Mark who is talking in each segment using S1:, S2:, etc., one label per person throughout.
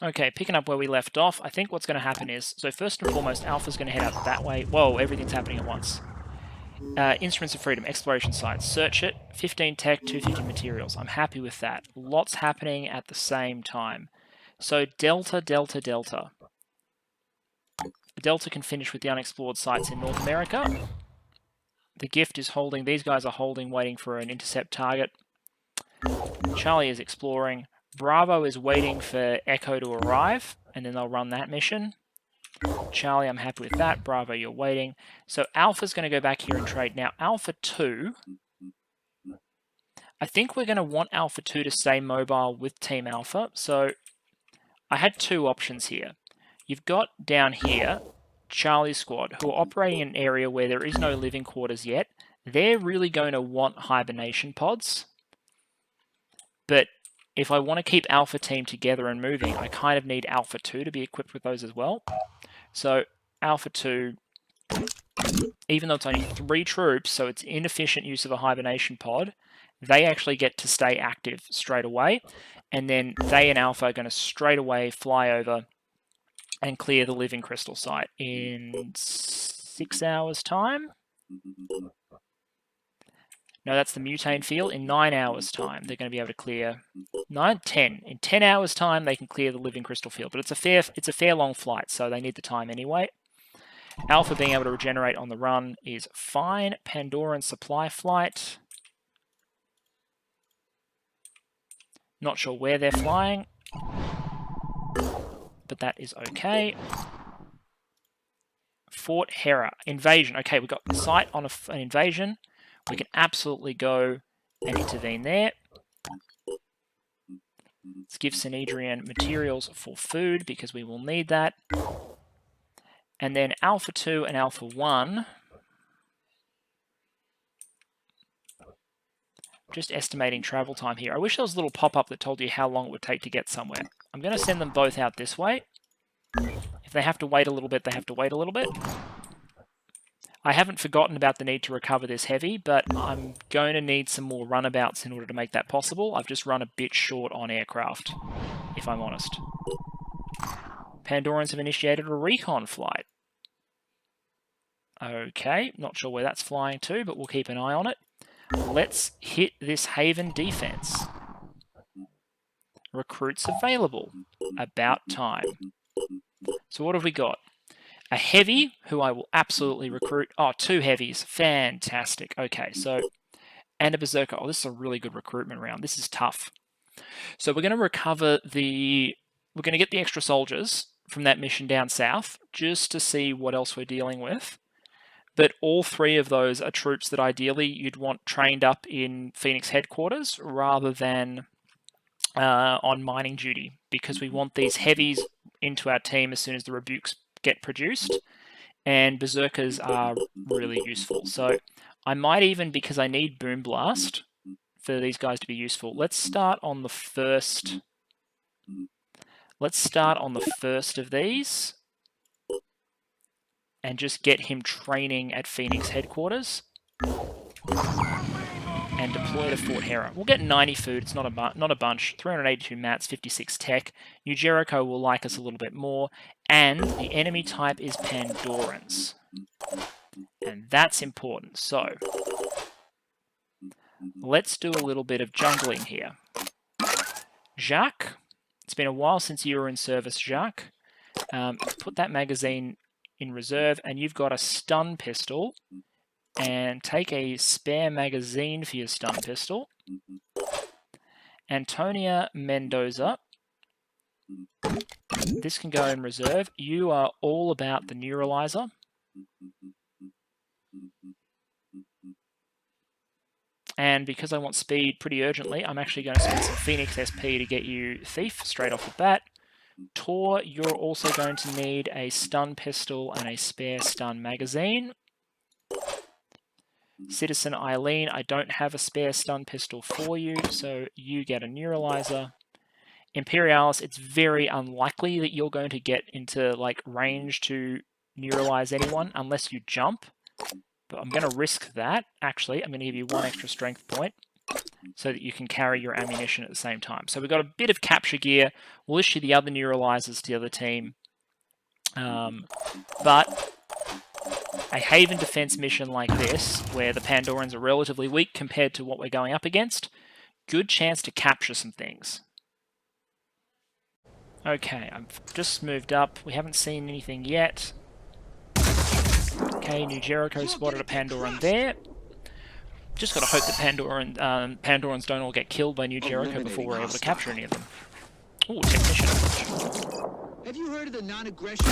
S1: Okay, picking up where we left off, I think what's going to happen is, so first and foremost, Alpha's going to head out that way. Whoa, everything's happening at once. Instruments of Freedom, exploration sites. Search it, 15 tech, 250 materials. I'm happy with that. Lots happening at the same time. So Delta. Delta can finish with the unexplored sites in North America. The Gift is holding, these guys are holding, waiting for an intercept target. Charlie is exploring. Bravo is waiting for Echo to arrive, and then they'll run that mission. Charlie, I'm happy with that. Bravo, you're waiting. So Alpha's going to go back here and trade. Now, Alpha 2, I think we're going to want Alpha 2 to stay mobile with Team Alpha. So I had two options here. You've got down here Charlie's squad, who are operating in an area where there is no living quarters yet. They're really going to want hibernation pods. But if I want to keep Alpha Team together and moving, I kind of need Alpha 2 to be equipped with those as well. So Alpha 2, even though it's only 3 troops, so it's inefficient use of a hibernation pod, they actually get to stay active straight away. And then they and Alpha are going to straight away fly over and clear the living crystal site in 6 hours' time. No, that's the mutane field. In 9 hours' time, they're going to be able to clear 10. In 10 hours' time, they can clear the living crystal field. But it's a fair long flight, so they need the time anyway. Alpha being able to regenerate on the run is fine. Pandoran supply flight. Not sure where they're flying, but that is okay. Fort Hera. Invasion. Okay, we've got sight on an invasion. We can absolutely go and intervene there. Let's give Sanhedrian materials for food because we will need that. And then Alpha 2 and Alpha 1. Just estimating travel time here. I wish there was a little pop-up that told you how long it would take to get somewhere. I'm going to send them both out this way. If they have to wait a little bit, they have to wait a little bit. I haven't forgotten about the need to recover this heavy, but I'm going to need some more runabouts in order to make that possible. I've just run a bit short on aircraft, if I'm honest. Pandorans have initiated a recon flight. Okay, not sure where that's flying to, but we'll keep an eye on it. Let's hit this Haven defense. Recruits available. About time. So what have we got? A heavy, who I will absolutely recruit. Oh, 2 heavies. Fantastic. Okay, so... And a berserker. Oh, this is a really good recruitment round. This is tough. So we're going to recover the... We're going to get the extra soldiers from that mission down south, just to see what else we're dealing with. But all 3 of those are troops that ideally you'd want trained up in Phoenix headquarters, rather than on mining duty, because we want these heavies into our team as soon as the rebukes get produced, and berserkers are really useful. So I might even, because I need Boom Blast for these guys to be useful, let's start on the first. Let's start on the first of these and just get him training at Phoenix headquarters and deploy to Fort Hera. We'll get 90 food, it's not a bunch, 382 mats, 56 tech. New Jericho will like us a little bit more, and the enemy type is Pandorans. And that's important. So, let's do a little bit of jungling here. Jacques, it's been a while since you were in service, Jacques. Put that magazine in reserve, and you've got a stun pistol. And take a spare magazine for your stun pistol. Antonia Mendoza. This can go in reserve. You are all about the neuralizer. And because I want speed pretty urgently, I'm actually going to spend some Phoenix SP to get you Thief straight off the bat. Tor, you're also going to need a stun pistol and a spare stun magazine. Citizen Eileen, I don't have a spare stun pistol for you, so you get a neuralizer. Imperialis, it's very unlikely that you're going to get into like range to neuralize anyone unless you jump. But I'm going to risk that, actually. I'm going to give you 1 extra strength point. so that you can carry your ammunition at the same time. So we've got a bit of capture gear. We'll issue the other neuralizers to the other team. But a Haven defense mission like this, where the Pandorans are relatively weak compared to what we're going up against, good chance to capture some things. Okay, I've just moved up. We haven't seen anything yet. Okay, New Jericho spotted a Pandoran there. Just got to hope that Pandorans don't all get killed by New Jericho before we're able to capture any of them. Ooh, technician.
S2: Have you heard of the non-aggression?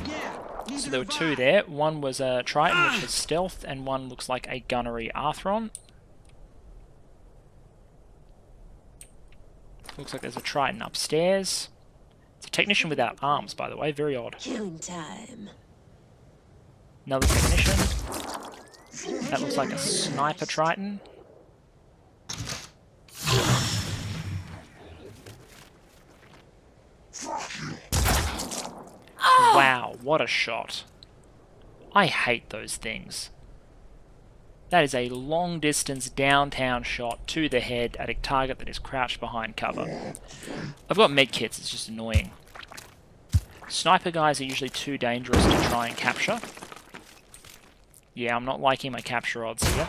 S2: Yeah.
S1: So there were two there. One was a Triton, which was stealth, and one looks like a gunnery Arthron. Looks like there's a Triton upstairs. It's a technician without arms, by the way. Very odd.
S3: Killing time.
S1: Another technician. That looks like a sniper Triton. Wow, what a shot. I hate those things. That is a long-distance downtown shot to the head at a target that is crouched behind cover. I've got medkits, it's just annoying. Sniper guys are usually too dangerous to try and capture. Yeah, I'm not liking my capture odds here.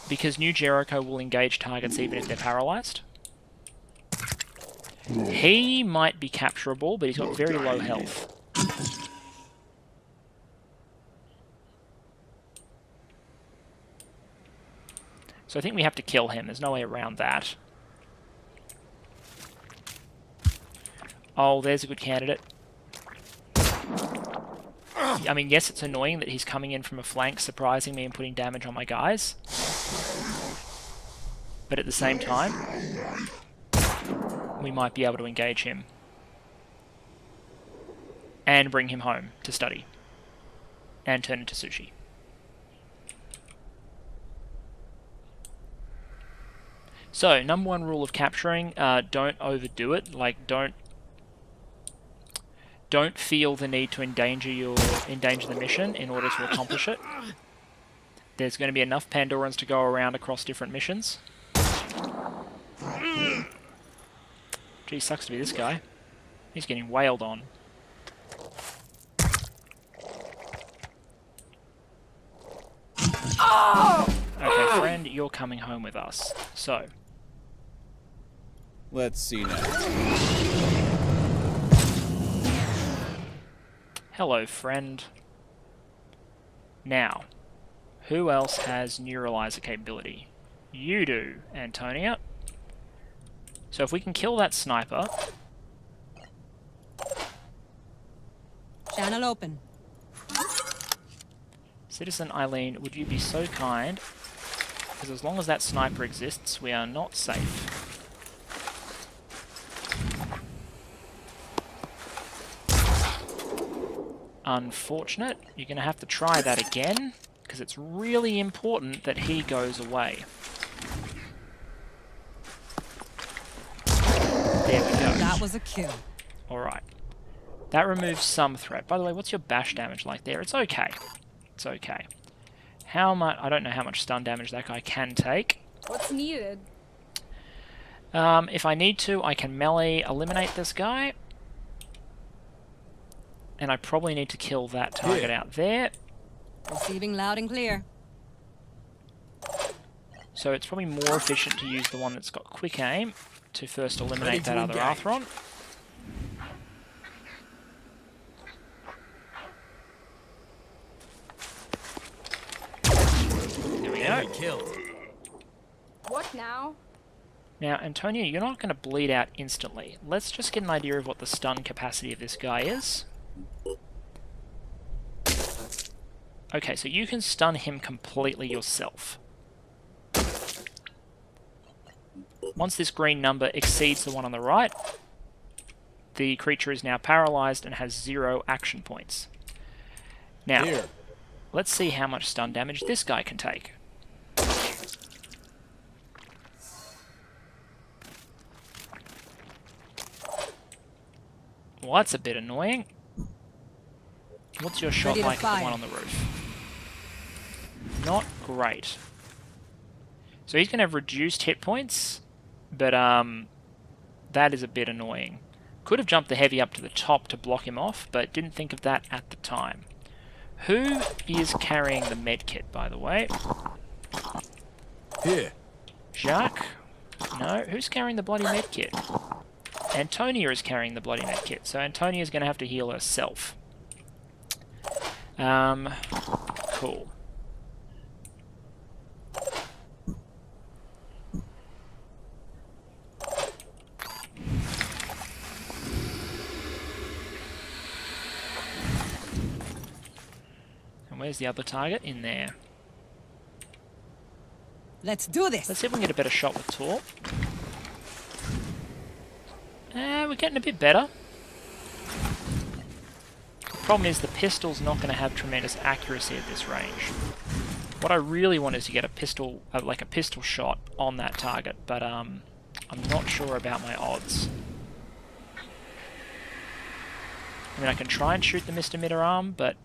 S1: Because New Jericho will engage targets even if they're paralyzed. He might be capturable, but he's got very low health. So I think we have to kill him. There's no way around that. Oh, there's a good candidate. I mean, yes, it's annoying that he's coming in from a flank, surprising me and putting damage on my guys. But at the same time, we might be able to engage him. And bring him home to study. And turn into sushi. So, number one rule of capturing, don't overdo it. Like, don't feel the need to endanger the mission in order to accomplish it. There's going to be enough Pandorans to go around across different missions. Gee, sucks to be this guy. He's getting wailed on. Okay, friend, you're coming home with us. So.
S4: Let's see now.
S1: Hello, friend. Now, who else has neuralizer capability? You do, Antonia. So if we can kill that sniper...
S5: Channel open.
S1: Citizen Eileen, would you be so kind? Because as long as that sniper exists, we are not safe. Unfortunate. You're going to have to try that again, because it's really important that he goes away. There we go.
S5: That was a kill.
S1: Alright. That removes some threat. By the way, what's your bash damage like there? It's okay. It's okay. How much... I don't know how much stun damage that guy can take.
S5: What's needed?
S1: If I need to, I can melee eliminate this guy. And I probably need to kill that target out there.
S5: Receiving loud and clear.
S1: So it's probably more efficient to use the one that's got quick aim to first eliminate that other Arthron. There we go.
S5: What now?
S1: Now, Antonia, you're not going to bleed out instantly. Let's just get an idea of what the stun capacity of this guy is. Okay, so you can stun him completely yourself. Once this green number exceeds the one on the right, the creature is now paralyzed and has 0 action points. Now, let's see how much stun damage this guy can take. Well, that's a bit annoying. What's your shot like at the one on the roof? Great. So he's going to have reduced hit points, but that is a bit annoying. Could have jumped the heavy up to the top to block him off, but didn't think of that at the time. Who is carrying the medkit, by the way?
S3: Here.
S1: Jacques? No, who's carrying the bloody medkit? Antonia is carrying the bloody medkit, so Antonia is going to have to heal herself. Cool. And where's the other target? In there.
S5: Let's do this.
S1: Let's see if we can get a better shot with Tor. We're getting a bit better. The problem is the pistol's not going to have tremendous accuracy at this range. What I really want is to get a pistol, like a pistol shot on that target, but I'm not sure about my odds. I mean, I can try and shoot the Mr. Mid-Arm, but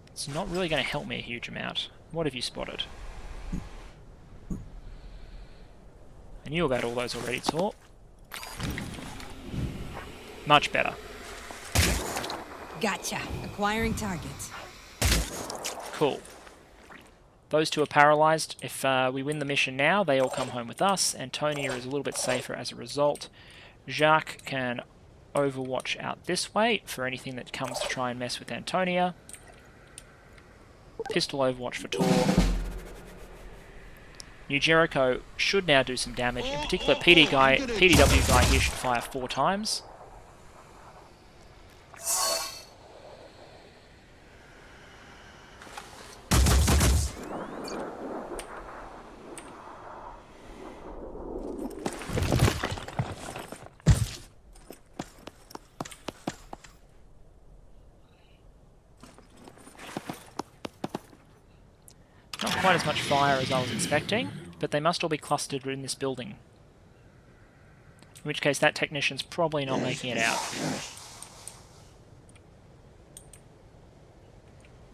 S1: it's not really going to help me a huge amount. What have you spotted? I knew about all those already, Tor. Much better.
S5: Gotcha. Acquiring targets.
S1: Cool. Those two are paralysed. If we win the mission now, they all come home with us. Antonia is a little bit safer as a result. Jacques can overwatch out this way for anything that comes to try and mess with Antonia. Pistol overwatch for Tor. New Jericho should now do some damage. In particular, PDW guy here should fire 4 times. Not quite as much fire as I was expecting, but they must all be clustered in this building. In which case that technician's probably not making it out.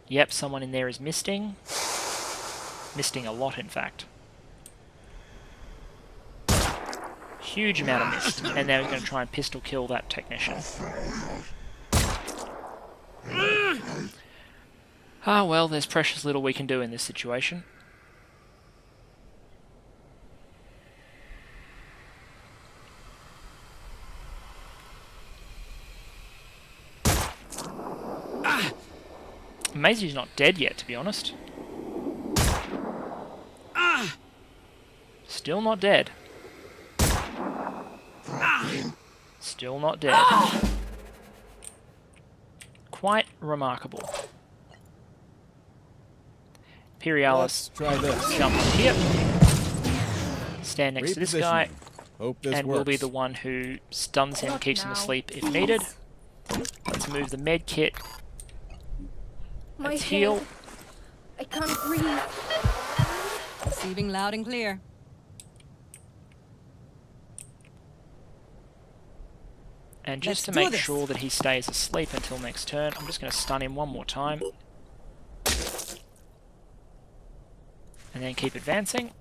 S1: Yep, someone in there is misting. Misting a lot, in fact. Huge amount of mist, and now we're going to try and pistol kill that technician. Ah, well, there's precious little we can do in this situation. Amazing he's not dead yet, to be honest. Still not dead. Still not dead. Quite remarkable. Imperialis jump up here. Stand next to this guy. And will be the one who stuns him, keeps him asleep if needed. Let's move the med kit. Let's heal.
S5: I can't breathe. Receiving loud and clear.
S1: And just to make sure that he stays asleep until next turn, I'm just going to stun him one more time. And then keep advancing.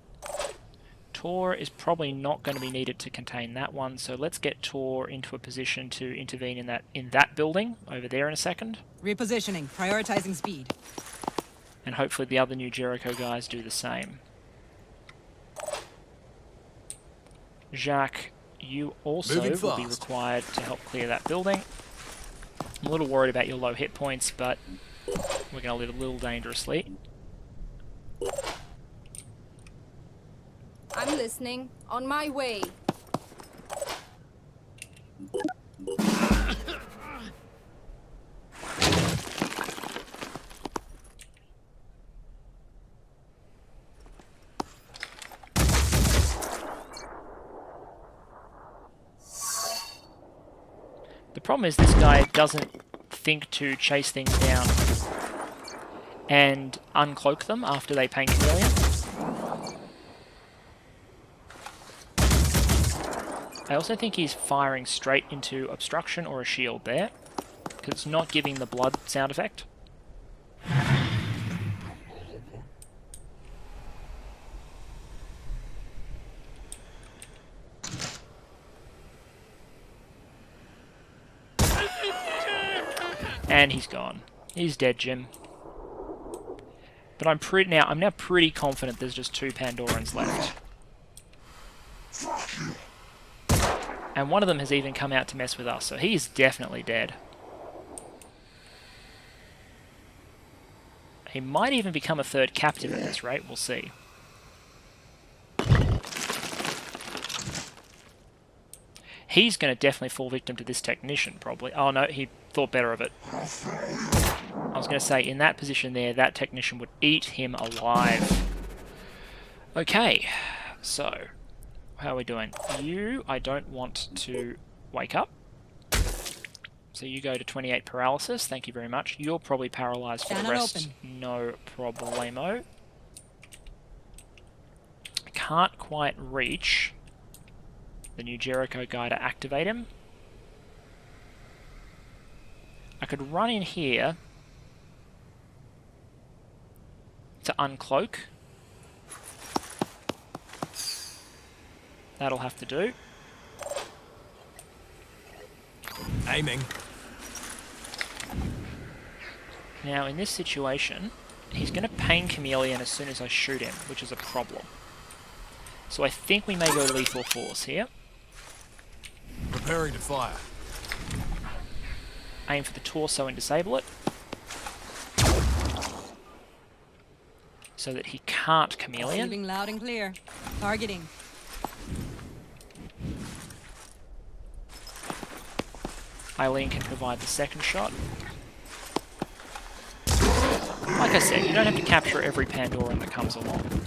S1: Tor is probably not going to be needed to contain that one, so let's get Tor into a position to intervene in that building over there in a second.
S5: Repositioning, prioritizing speed.
S1: And hopefully the other New Jericho guys do the same. Jacques, you also will be required to help clear that building. I'm a little worried about your low hit points, but we're going to live a little dangerously.
S5: I'm listening. On my way.
S1: The problem is this guy doesn't think to chase things down and uncloak them after they paint chameleon. I also think he's firing straight into obstruction or a shield there, because it's not giving the blood sound effect. And he's gone. He's dead, Jim. But I'm now pretty confident there's just 2 Pandorans left. And one of them has even come out to mess with us, so he's definitely dead. He might even become a 3rd captive at this rate, we'll see. He's going to definitely fall victim to this technician, probably. Oh no, he thought better of it. I was going to say, in that position there, that technician would eat him alive. Okay, so, how are we doing? You, I don't want to wake up. So you go to 28 paralysis, thank you very much. You're probably paralyzed for the rest, no problemo. I can't quite reach the new Jericho guy to activate him. I could run in here to uncloak. That'll have to do.
S3: Aiming.
S1: Now, in this situation, he's going to pain chameleon as soon as I shoot him, which is a problem. So I think we may go lethal force here.
S3: Preparing to fire.
S1: Aim for the torso and disable it. So that he can't chameleon.
S5: Receiving loud and clear. Targeting.
S1: Eileen can provide the second shot. Like I said, you don't have to capture every Pandoran that comes along.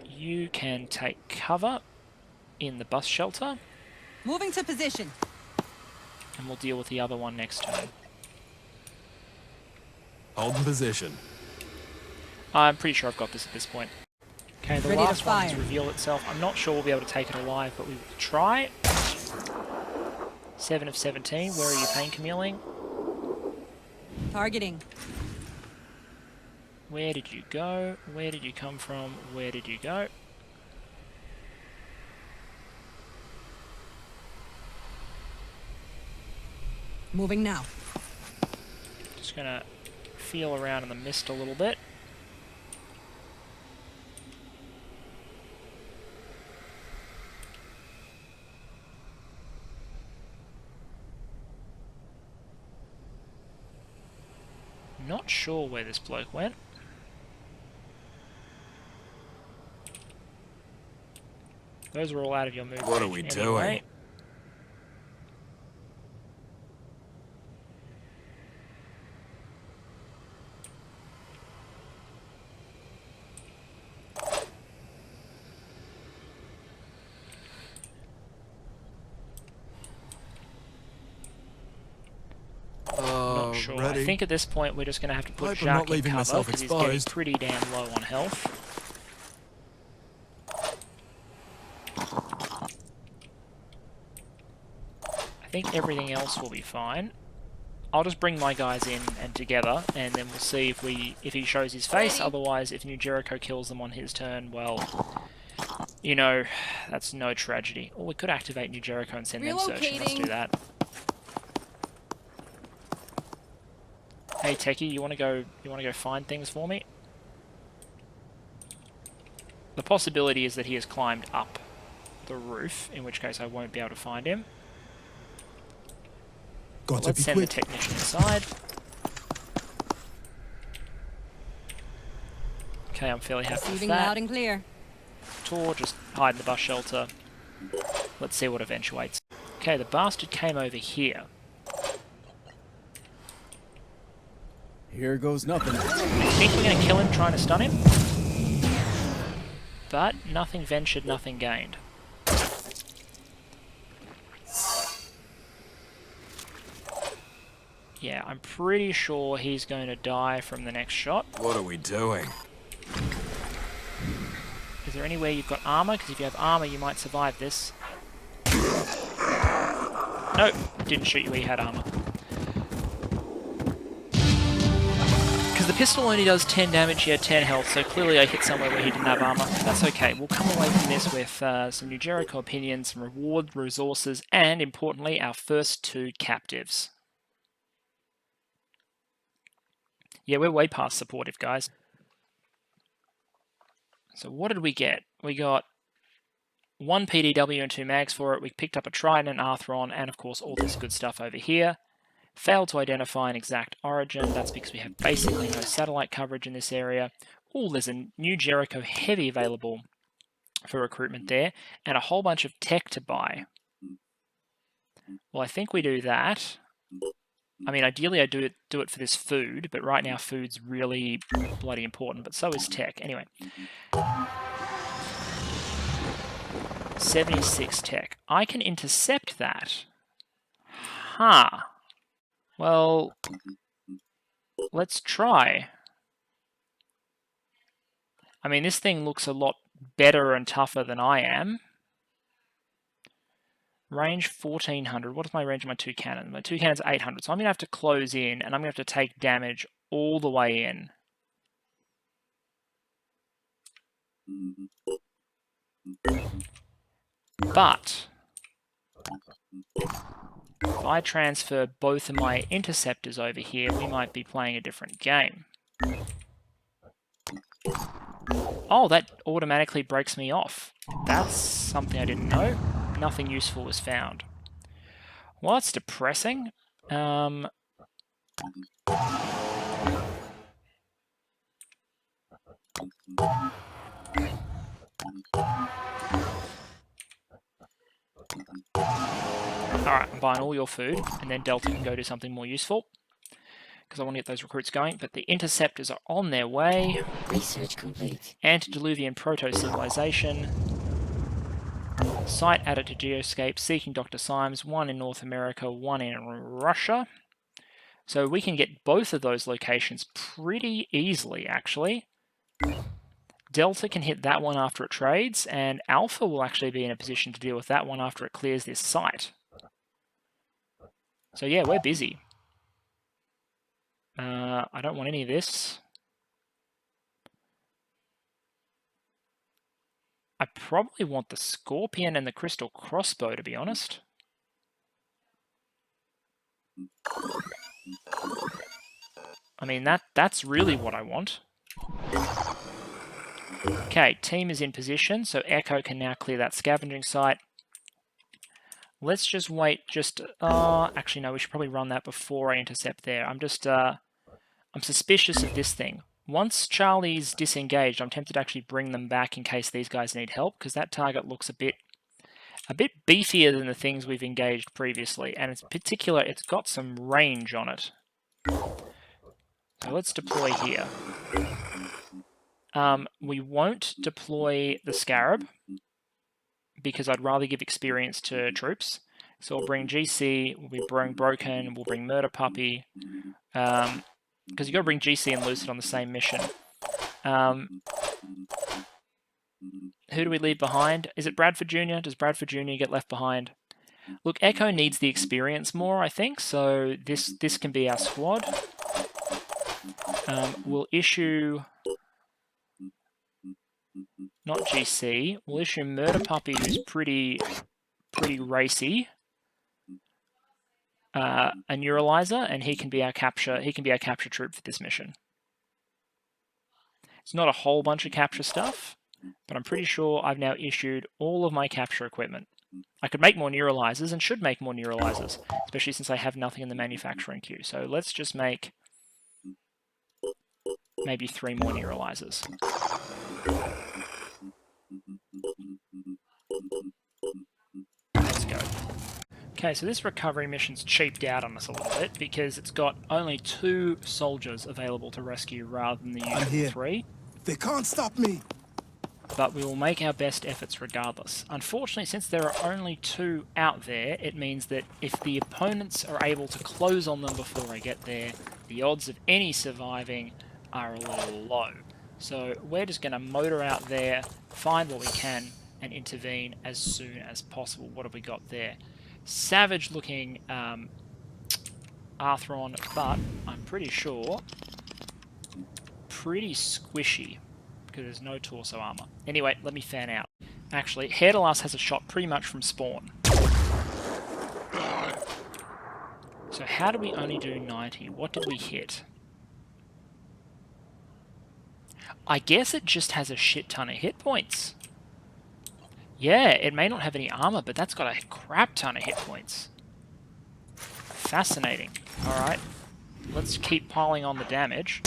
S1: You can take cover in the bus shelter.
S5: Moving to position.
S1: And we'll deal with the other one next turn.
S3: Holding position.
S1: I'm pretty sure I've got this at this point. Okay, the
S5: Ready to
S1: last one has
S5: fire.
S1: revealed itself. I'm not sure we'll be able to take it alive, but we will try. 7 of 17. Where are you, pain chameleon?
S5: Targeting.
S1: Where did you go? Where did you come from? Where did you go?
S5: Moving now.
S1: Just gonna feel around in the mist a little bit. Not sure where this bloke went. Those are all out of your move.
S3: What are we doing?
S1: Not sure. I think at this point we're just going to have to put
S3: Hope I'm not
S1: Jacques in
S3: leaving
S1: cover
S3: myself
S1: because he's getting
S3: exposed.
S1: pretty damn low on health. I think everything else will be fine. I'll just bring my guys in and together, and then we'll see if he shows his face. Otherwise, if New Jericho kills them on his turn, well, you know, that's no tragedy. Or we could activate New Jericho and send them searching. Let's do that. Hey Techie, you want to go find things for me? The possibility is that he has climbed up the roof, in which case I won't be able to find him. Let's send the technician inside. Okay, I'm fairly happy with
S5: Receiving
S1: that.
S5: loud and clear.
S1: Tor, just hide in the bus shelter. Let's see what eventuates. Okay, the bastard came over here.
S3: Here goes nothing.
S1: I think we're going to kill him trying to stun him. But nothing ventured, nothing gained. Yeah, I'm pretty sure he's going to die from the next shot.
S3: What are we doing?
S1: Is there anywhere you've got armor? Because if you have armor, you might survive this. Nope, didn't shoot you where you had armor. Because the pistol only does 10 damage, he had 10 health, so clearly I hit somewhere where he didn't have armor. That's okay, we'll come away from this with some New Jericho opinions, some reward resources, and importantly, our first 2 captives. Yeah, we're way past supportive, guys. So what did we get? We got 1 PDW and 2 mags for it. We picked up a Trident, Arthron, and of course all this good stuff over here. Failed to identify an exact origin. That's because we have basically no satellite coverage in this area. Oh, there's a new Jericho Heavy available for recruitment there, and a whole bunch of tech to buy. Well, I think we do that. I mean, ideally I do it for this food, but right now food's really bloody important, but so is tech. Anyway. 76 tech. I can intercept that. Huh. Well, let's try. I mean, this thing looks a lot better and tougher than I am. Range 1400. What is my range of my 2 cannons? My 2 cannons are 800. So I'm going to have to close in, and I'm going to have to take damage all the way in. But if I transfer both of my interceptors over here, we might be playing a different game. Oh, that automatically breaks me off. That's something I didn't know. Nothing useful was found. Well, that's depressing. Alright, I'm buying all your food, and then Delta can go do something more useful, because I want to get those recruits going, but the interceptors are on their way.
S5: Research complete.
S1: Antediluvian proto-civilization. Site added to Geoscape, seeking Dr. Symes, 1 in North America, 1 in Russia. So we can get both of those locations pretty easily, actually. Delta can hit that one after it trades, and Alpha will actually be in a position to deal with that one after it clears this site. So yeah, we're busy. I don't want any of this. I probably want the Scorpion and the Crystal Crossbow, to be honest. I mean, that's really what I want. Okay, team is in position, so Echo can now clear that scavenging site. Let's just wait, actually no, we should probably run that before I intercept there. I'm suspicious of this thing. Once Charlie's disengaged, I'm tempted to actually bring them back in case these guys need help, because that target looks a bit beefier than the things we've engaged previously, and in particular, it's got some range on it. So let's deploy here. We won't deploy the Scarab, because I'd rather give experience to troops. So we'll bring GC, we'll bring Broken, we'll bring Murder Puppy, because you've got to bring GC and Lucid on the same mission. Who do we leave behind? Is it Bradford Jr.? Does Bradford Jr. get left behind? Look, Echo needs the experience more, I think, so this can be our squad. We'll issue... not GC. We'll issue Murder Puppy, who's pretty racy. A Neuralizer, and he can be our capture troop for this mission. It's not a whole bunch of capture stuff, but I'm pretty sure I've now issued all of my capture equipment. I could make more Neuralizers and should make more Neuralizers, especially since I have nothing in the manufacturing queue. So let's just make maybe 3 more Neuralizers. Let's go. Okay, so this recovery mission's cheaped out on us a little bit because it's got only 2 soldiers available to rescue rather than the usual 3.
S2: They can't stop me.
S1: But we will make our best efforts regardless. Unfortunately, since there are only 2 out there, it means that if the opponents are able to close on them before I get there, the odds of any surviving are a little low. So we're just going to motor out there, find what we can, and intervene as soon as possible. What have we got there? Savage looking Arthron, but I'm pretty sure pretty squishy because there's no torso armor. Anyway, let me fan out. Actually, Hairdalas has a shot pretty much from spawn. So how do we only do 90? What did we hit? I guess it just has a shit ton of hit points. Yeah, it may not have any armor, but that's got a crap ton of hit points. Fascinating. Alright, let's keep piling on the damage.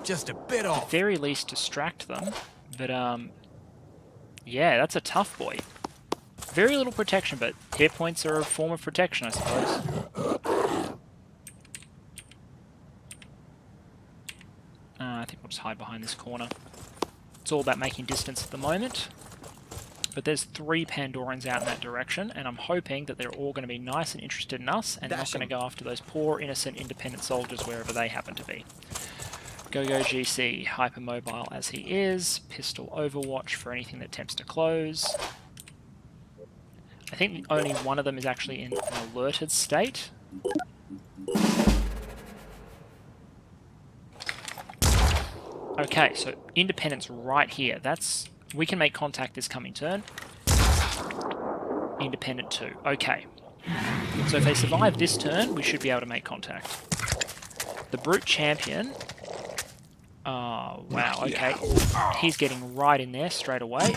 S3: Just a bit
S1: At
S3: off.
S1: the very least, distract them. But, yeah, that's a tough boy. Very little protection, but hit points are a form of protection, I suppose. I think we'll just hide behind this corner. It's all about making distance at the moment. But there's 3 Pandorans out in that direction, and I'm hoping that they're all going to be nice and interested in us, and not going to go after those poor, innocent, independent soldiers wherever they happen to be. Go GC, hypermobile as he is, pistol overwatch for anything that attempts to close. I think only one of them is actually in an alerted state. Okay, so independence right here. We can make contact this coming turn. Independent 2. Okay. So if they survive this turn, we should be able to make contact. The Brute Champion... Oh, wow, okay. He's getting right in there straight away.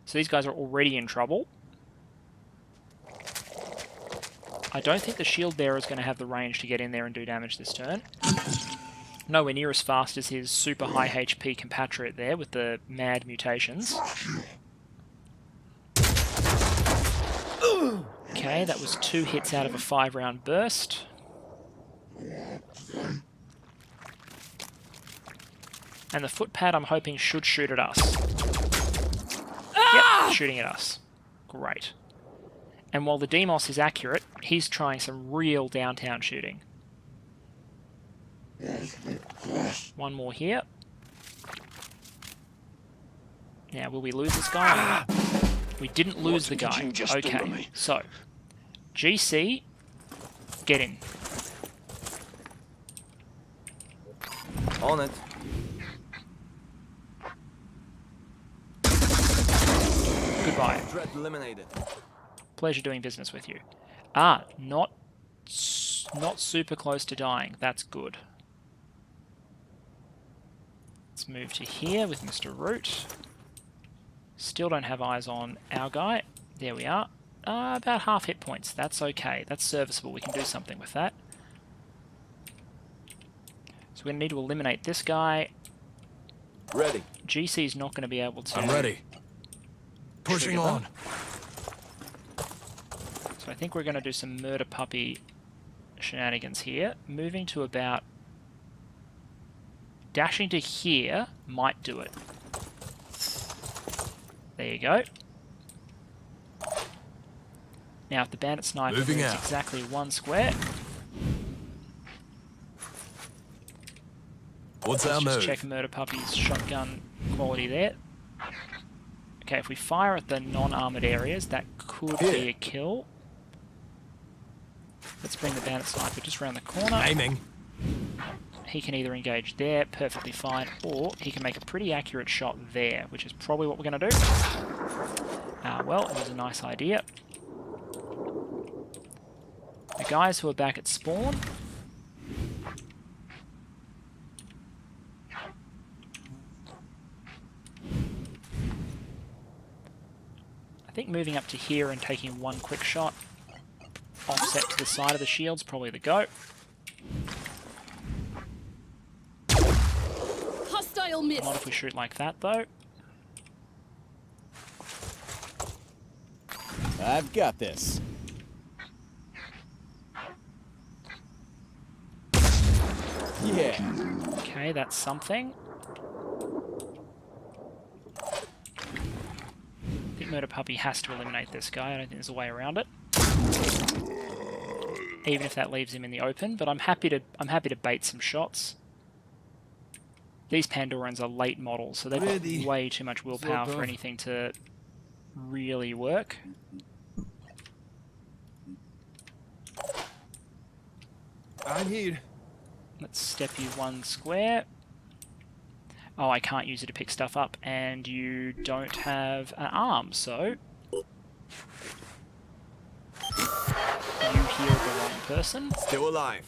S1: So these guys are already in trouble. I don't think the Shield Bearer is going to have the range to get in there and do damage this turn. Nowhere near as fast as his super high HP compatriot there with the mad mutations. Okay, that was 2 hits out of a 5-round burst. And the footpad, I'm hoping, should shoot at us. Yep, shooting at us. Great. And while the Demos is accurate, he's trying some real downtown shooting. One more here. Now, will we lose this guy? We didn't lose the guy. Okay, so GC, get in.
S4: On it.
S1: Goodbye.
S4: Threat eliminated.
S1: Pleasure doing business with you. Ah, not super close to dying. That's good. Let's move to here with Mr. Root. Still don't have eyes on our guy. There we are. About half hit points. That's okay. That's serviceable. We can do something with that. So we're going to need to eliminate this guy.
S4: Ready.
S1: GC's not going to be able to...
S3: I'm ready. Pushing on.
S1: So I think we're going to do some murder puppy shenanigans here. Moving to about... Dashing to here might do it. There you go. Now if the bandit sniper moves exactly 1 square...
S3: What's our
S1: Let's just
S3: move?
S1: check Murder Puppy's shotgun quality there. Okay, if we fire at the non-armored areas, that could be a kill. Let's bring the bandit sniper just around the corner.
S3: Aiming.
S1: He can either engage there, perfectly fine, or he can make a pretty accurate shot there, which is probably what we're going to do. Well, it was a nice idea. The guys who are back at spawn... I think moving up to here and taking 1 quick shot, offset to the side of the shield's probably the go.
S5: Hostile miss.
S1: Not if we shoot like that, though.
S6: I've got this. Yeah.
S1: Okay, that's something. I think Murder Puppy has to eliminate this guy. I don't think there's a way around it. Even if that leaves him in the open, but I'm happy to bait some shots. These Pandorans are late models, so they've got way too much willpower for anything to really work.
S3: I'm here.
S1: Let's step you 1 square. Oh, I can't use it to pick stuff up, and you don't have an arm, so... You healed the wrong person.
S4: Still alive.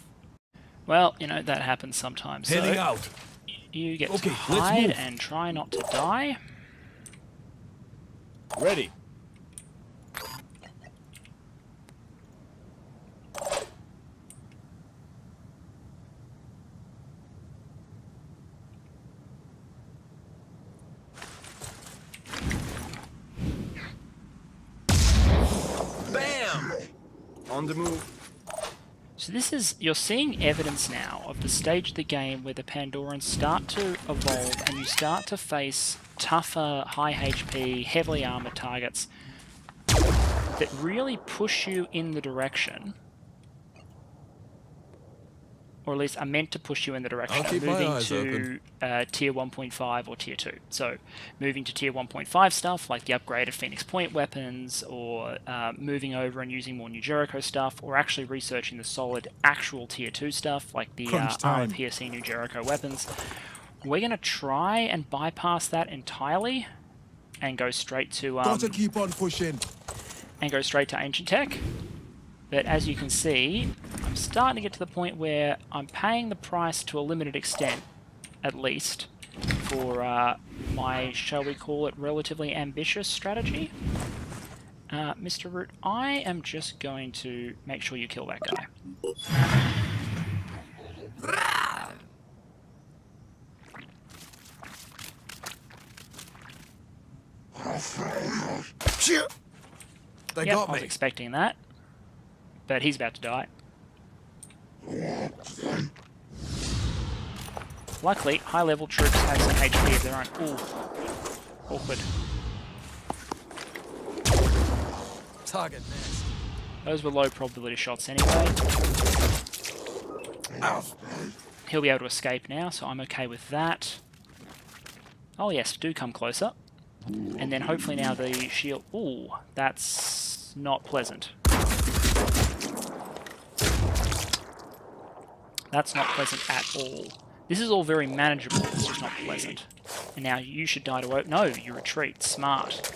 S1: Well, you know, that happens sometimes.
S3: Heading
S1: So
S3: out.
S1: You get
S3: Okay,
S1: to
S3: let's
S1: hide
S3: move.
S1: and try not to die.
S6: Ready.
S4: Bam! On the move.
S1: So this is, you're seeing evidence now of the stage of the game where the Pandorans start to evolve and you start to face tougher, high HP, heavily armored targets that really push you in the direction, or at least are meant to push you in the direction
S3: I'll
S1: of
S3: keep my
S1: moving
S3: eyes
S1: to tier 1.5 or tier 2. So moving to tier 1.5 stuff like the upgraded Phoenix Point weapons, or moving over and using more New Jericho stuff, or actually researching the solid actual tier 2 stuff like the armor piercing New Jericho weapons. We're going to try and bypass that entirely and go straight to
S3: Gotta keep on pushing.
S1: Ancient Tech. But as you can see, I'm starting to get to the point where I'm paying the price to a limited extent, at least, for my, shall we call it, relatively ambitious strategy. Mr. Root, I am just going to make sure you kill that guy.
S3: Shit! They
S1: Yep,
S3: got
S1: I was
S3: me.
S1: expecting that. But he's about to die. Luckily, high-level troops have some HP of their own. Ooh. Awkward.
S3: Target missed.
S1: Those were low probability shots anyway. He'll be able to escape now, so I'm okay with that. Oh yes, do come closer. And then hopefully now the shield... Ooh, that's not pleasant. That's not pleasant at all. This is all very manageable, it's just not pleasant. And now you should die to... No, you retreat. Smart.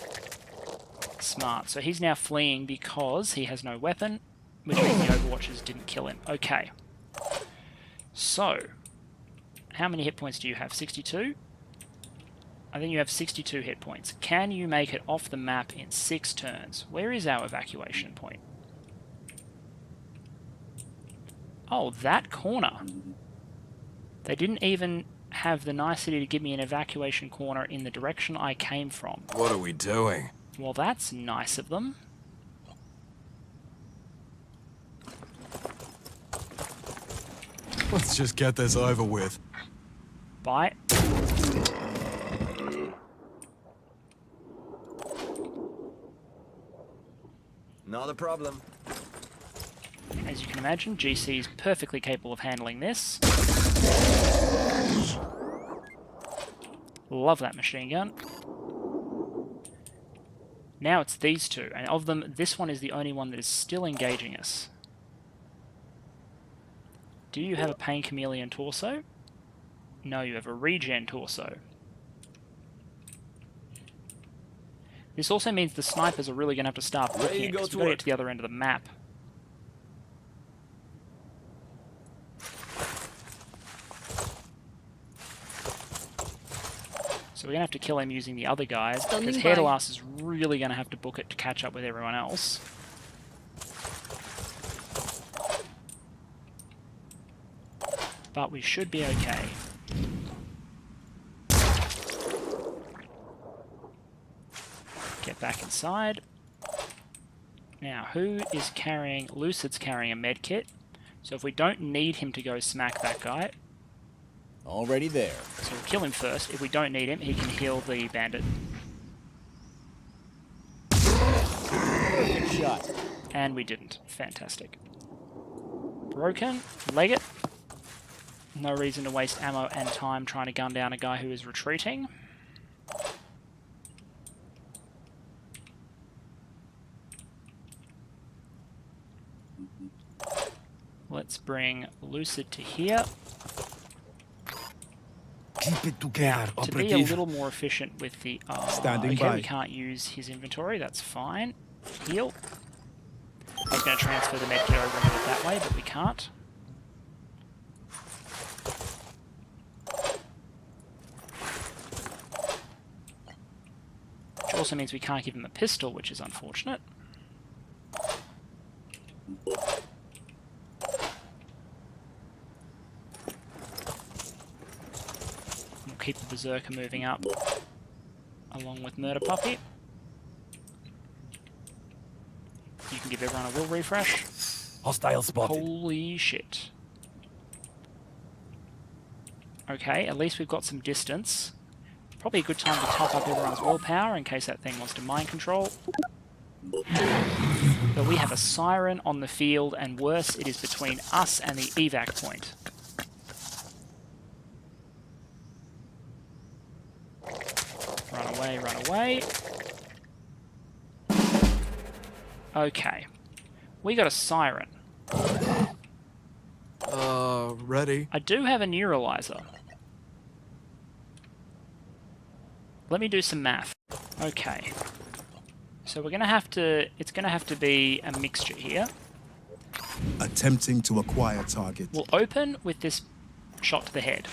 S1: Smart. So he's now fleeing because he has no weapon, which means the Overwatchers didn't kill him. Okay. So, how many hit points do you have? 62? I think you have 62 hit points. Can you make it off the map in 6 turns? Where is our evacuation point? Oh, that corner. They didn't even have the nicety to give me an evacuation corner in the direction I came from.
S3: What are we doing?
S1: Well, that's nice of them.
S3: Let's just get this over with.
S1: Bye.
S4: Not a problem.
S1: As you can imagine, GC is perfectly capable of handling this. Love that machine gun. Now it's these two, and of them, this one is the only one that is still engaging us. Do you have a Pain Chameleon torso? No, you have a regen torso. This also means the snipers are really going to have to start looking at, because we've got to get to the other end of the map. So we're going to have to kill him using the other guys, because Hairdalas is really going to have to book it to catch up with everyone else. But we should be okay. Get back inside. Now, who is carrying... Lucid's carrying a medkit. So if we don't need him to go smack that guy...
S6: Already there.
S1: So we'll kill him first. If we don't need him, he can heal the bandit.
S6: Perfect shot.
S1: And we didn't. Fantastic. Broken. Leg it. No reason to waste ammo and time trying to gun down a guy who is retreating. Let's bring Lucid to here.
S3: Keep it together,
S1: To be a little more efficient with the...
S3: Standing
S1: okay,
S3: by.
S1: we can't use his inventory, that's fine. Heal. I was going to transfer the medkit over and do it that way, but we can't. also means we can't give him a pistol, which is unfortunate. We'll keep the Berserker moving up along with Murder Puppy. You can give everyone a will refresh.
S6: Hostile spotted.
S1: Holy shit. Okay, at least we've got some distance. Probably a good time to top up everyone's willpower in case that thing wants to mind control. But we have a Siren on the field, and worse, it is between us and the evac point. Run away, run away. Okay. We got a Siren.
S3: Ready?
S1: I do have a neuralizer. Let me do some math. Okay. So we're gonna have to, it's gonna have to be a mixture here.
S3: Attempting to acquire target.
S1: We'll open with this shot to the head.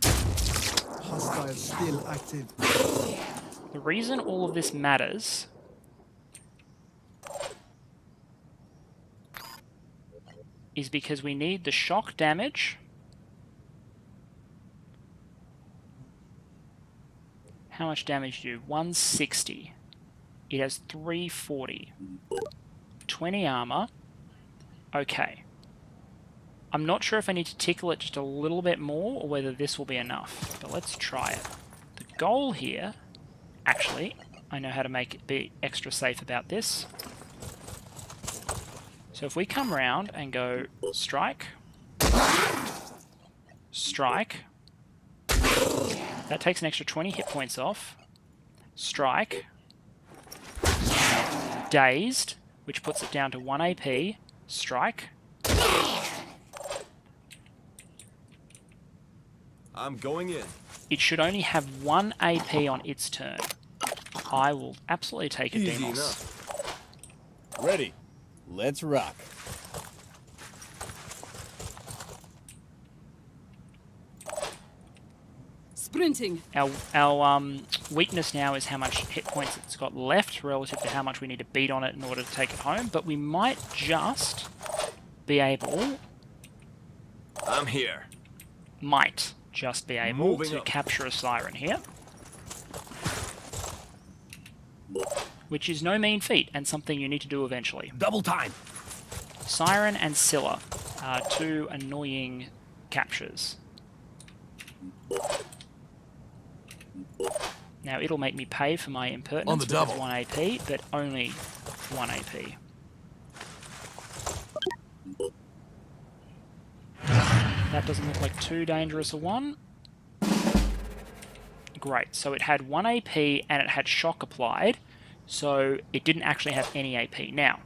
S3: Hostile still active.
S1: The reason all of this matters is because we need the shock damage. How much damage do you do? 160. It has 340. 20 armor. Okay. I'm not sure if I need to tickle it just a little bit more or whether this will be enough, but let's try it. The goal here, actually, I know how to make it be extra safe about this. So if we come around and go strike, strike, that takes an extra 20 hit points off, strike, dazed, which puts it down to 1 AP, strike.
S4: I'm going in.
S1: It should only have 1 AP on its turn. I will absolutely take a
S4: Easy
S1: Demos.
S4: enough.
S6: Ready. Let's rock.
S5: Sprinting.
S1: Our weakness now is how much hit points it's got left relative to how much we need to beat on it in order to take it home, but we might just be able...
S4: I'm here.
S1: Might just be able
S4: Moving
S1: to
S4: up.
S1: capture a Siren here. Which is no mean feat, and something you need to do eventually.
S6: Double time.
S1: Siren and Scylla are two annoying captures. Now it'll make me pay for my impertinence
S3: On the
S1: with
S3: double.
S1: 1 AP, but only 1 AP. That doesn't look like too dangerous a one. Great, so it had 1 AP and it had shock applied, so it didn't actually have any AP. Now,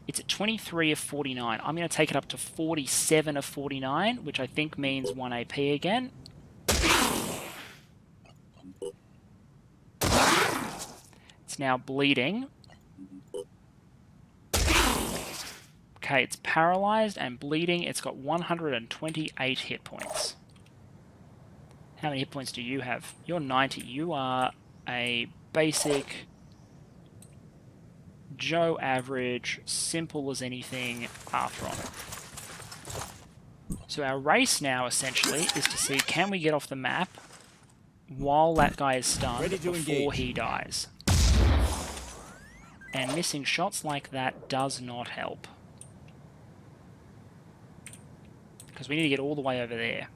S1: it's at 23 of 49. I'm going to take it up to 47 of 49, which I think means 1 AP again. It's now bleeding. Okay, it's paralyzed and bleeding. It's got 128 hit points. How many hit points do you have? You're 90. You are a basic Joe average, simple as anything Arthron. So our race now, essentially, is to see can we get off the map while that guy is stunned
S6: Ready to
S1: before
S6: engage.
S1: he dies. And missing shots like that does not help. Because we need to get all the way over there.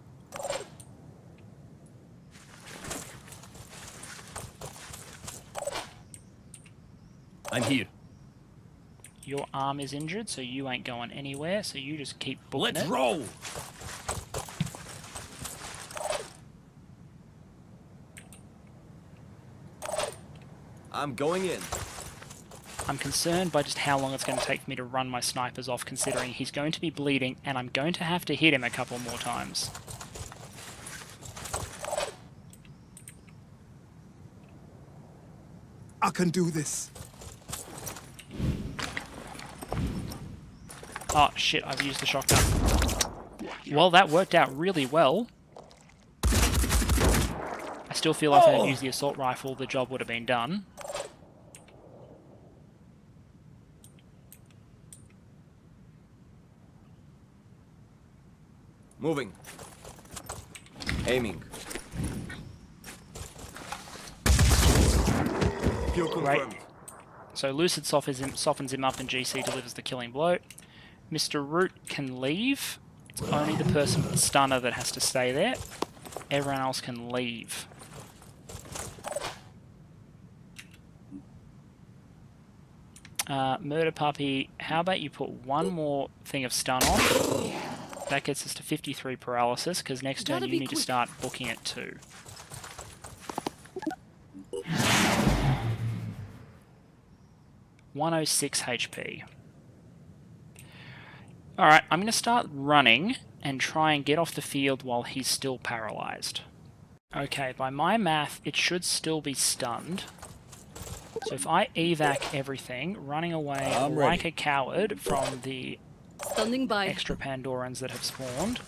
S6: I'm here.
S1: Your arm is injured, so you ain't going anywhere, so you just keep booking
S6: Let's
S1: it.
S6: roll.
S4: I'm going in.
S1: I'm concerned by just how long it's going to take for me to run my snipers off, considering he's going to be bleeding, and I'm going to have to hit him a couple more times.
S3: I can do this.
S1: Oh shit, I've used the shotgun. Well, that worked out really well. I Still feel like if I had used the assault rifle, the job would have been done.
S4: Moving. Aiming. Kill confirmed.
S1: So Lucid softens him up and GC delivers the killing blow. Mr. Root can leave. It's only the person with the stunner that has to stay there. Everyone else can leave. Murder Puppy, how about you put one more thing of stun on? That gets us to 53 paralysis, because next turn you need to start booking it too. (106 HP). Alright, I'm going to start running and try and get off the field while he's still paralyzed. Okay, by my math, it should still be stunned. So if I evac everything, running away like a coward from the
S5: Standing by.
S1: extra Pandorans that have spawned.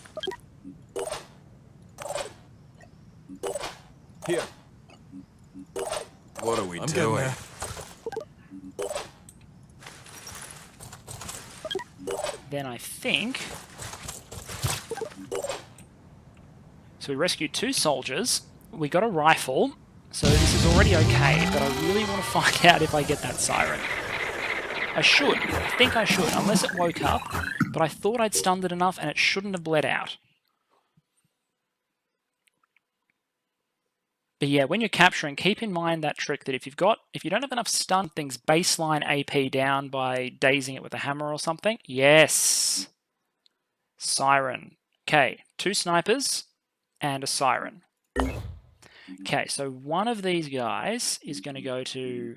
S4: Here.
S3: What are we doing?
S1: Then I think... So we rescued 2 soldiers, we got a rifle, so this is already okay, but I really want to find out if I get that Siren. I should. I think I should, unless it woke up, but I thought I'd stunned it enough and it shouldn't have bled out. But yeah, when you're capturing, keep in mind that trick that if you don't have enough stun, things baseline AP down by dazing it with a hammer or something. Yes! Siren. Okay, 2 snipers and a Siren. Okay, so one of these guys is going to go to...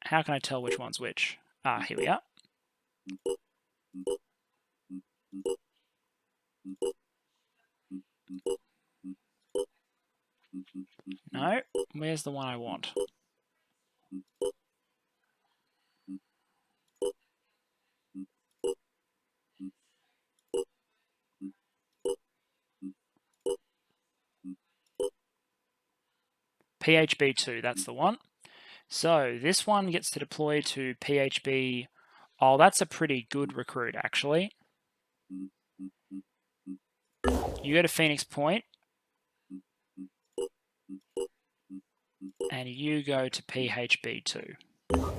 S1: How can I tell which one's which? Ah, here we are. No, where's the one I want? PHB2, that's the one. So this one gets to deploy to PHB. Oh, that's a pretty good recruit, actually. You go to Phoenix Point. And you go to PHB2. So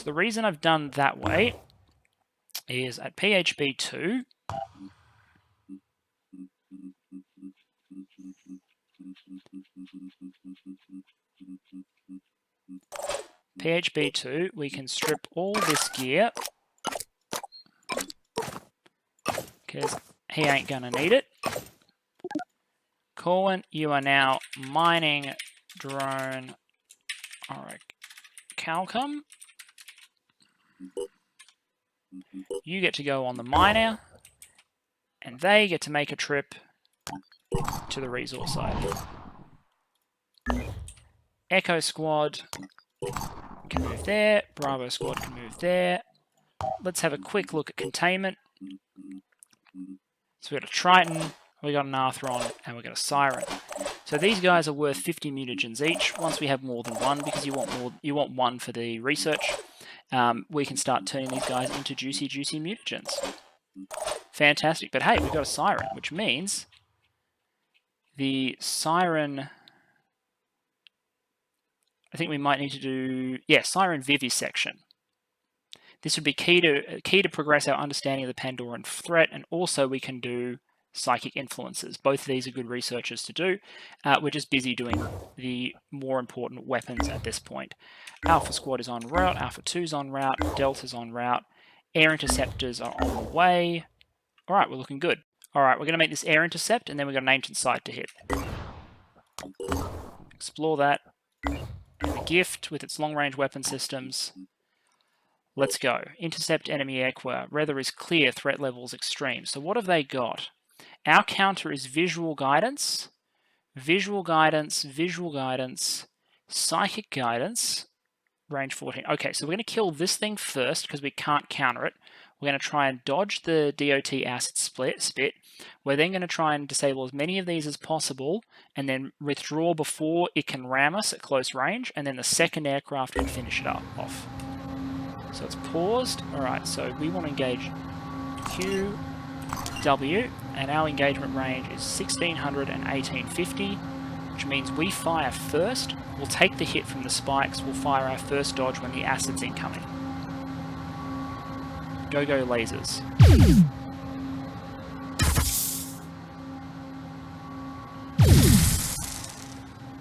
S1: the reason I've done that way is at PHB2, we can strip all this gear because he ain't gonna need it. Corwin, you are now mining drone Calcum. You get to go on the miner, and they get to make a trip to the resource side. Echo Squad can move there. Bravo Squad can move there. Let's have a quick look at containment. So we've got a Triton, we got an Arthron, and we got a Siren. So these guys are worth 50 mutagens each. Once we have more than one, because you want one for the research, we can start turning these guys into juicy mutagens. Fantastic. But hey, we've got a Siren, which means the Siren... I think we might need to do... Yeah, Siren Vivisection. This would be key to progress our understanding of the Pandoran threat, and also we can do psychic influences. Both of these are good researchers to do. We're just busy doing the more important weapons at this point. Alpha Squad is en route, Alpha 2's en route, Delta's en route, air interceptors are on the way. Alright, we're looking good. Alright, we're going to make this air intercept, and then we've got an ancient site to hit. Explore that. And the gift with its long-range weapon systems. Let's go. Intercept enemy aircraft. Weather is clear, threat levels extreme. So what have they got? Our counter is visual guidance, visual guidance, visual guidance, psychic guidance, range 14. Okay, so we're going to kill this thing first because we can't counter it. We're going to try and dodge the DOT acid spit. We're then going to try and disable as many of these as possible and then withdraw before it can ram us at close range, and then the second aircraft can finish it off. So it's paused. Alright, so we want to engage Q, W, and our engagement range is 1600 and 1850, which means we fire first. We'll take the hit from the spikes. We'll fire our first dodge when the acid's incoming. Go lasers.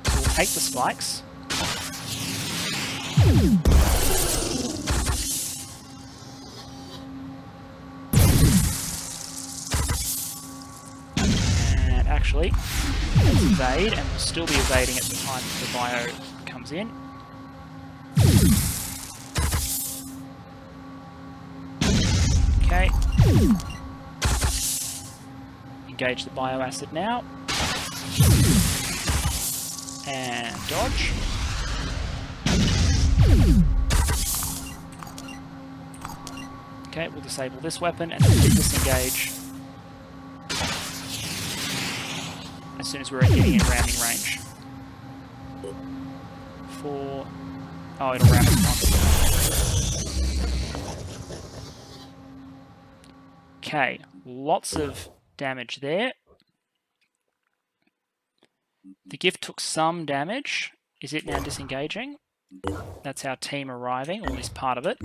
S1: So we'll take the spikes. And actually, let's evade, and we'll still be evading at the time the bio comes in. Okay. Engage the bioacid now. And dodge. Okay, we'll disable this weapon and then disengage as soon as we're getting in ramming range. 4. Oh, it'll ram us once. Okay, lots of damage there. The gift took some damage. Is it now disengaging? That's our team arriving, or at least part of it.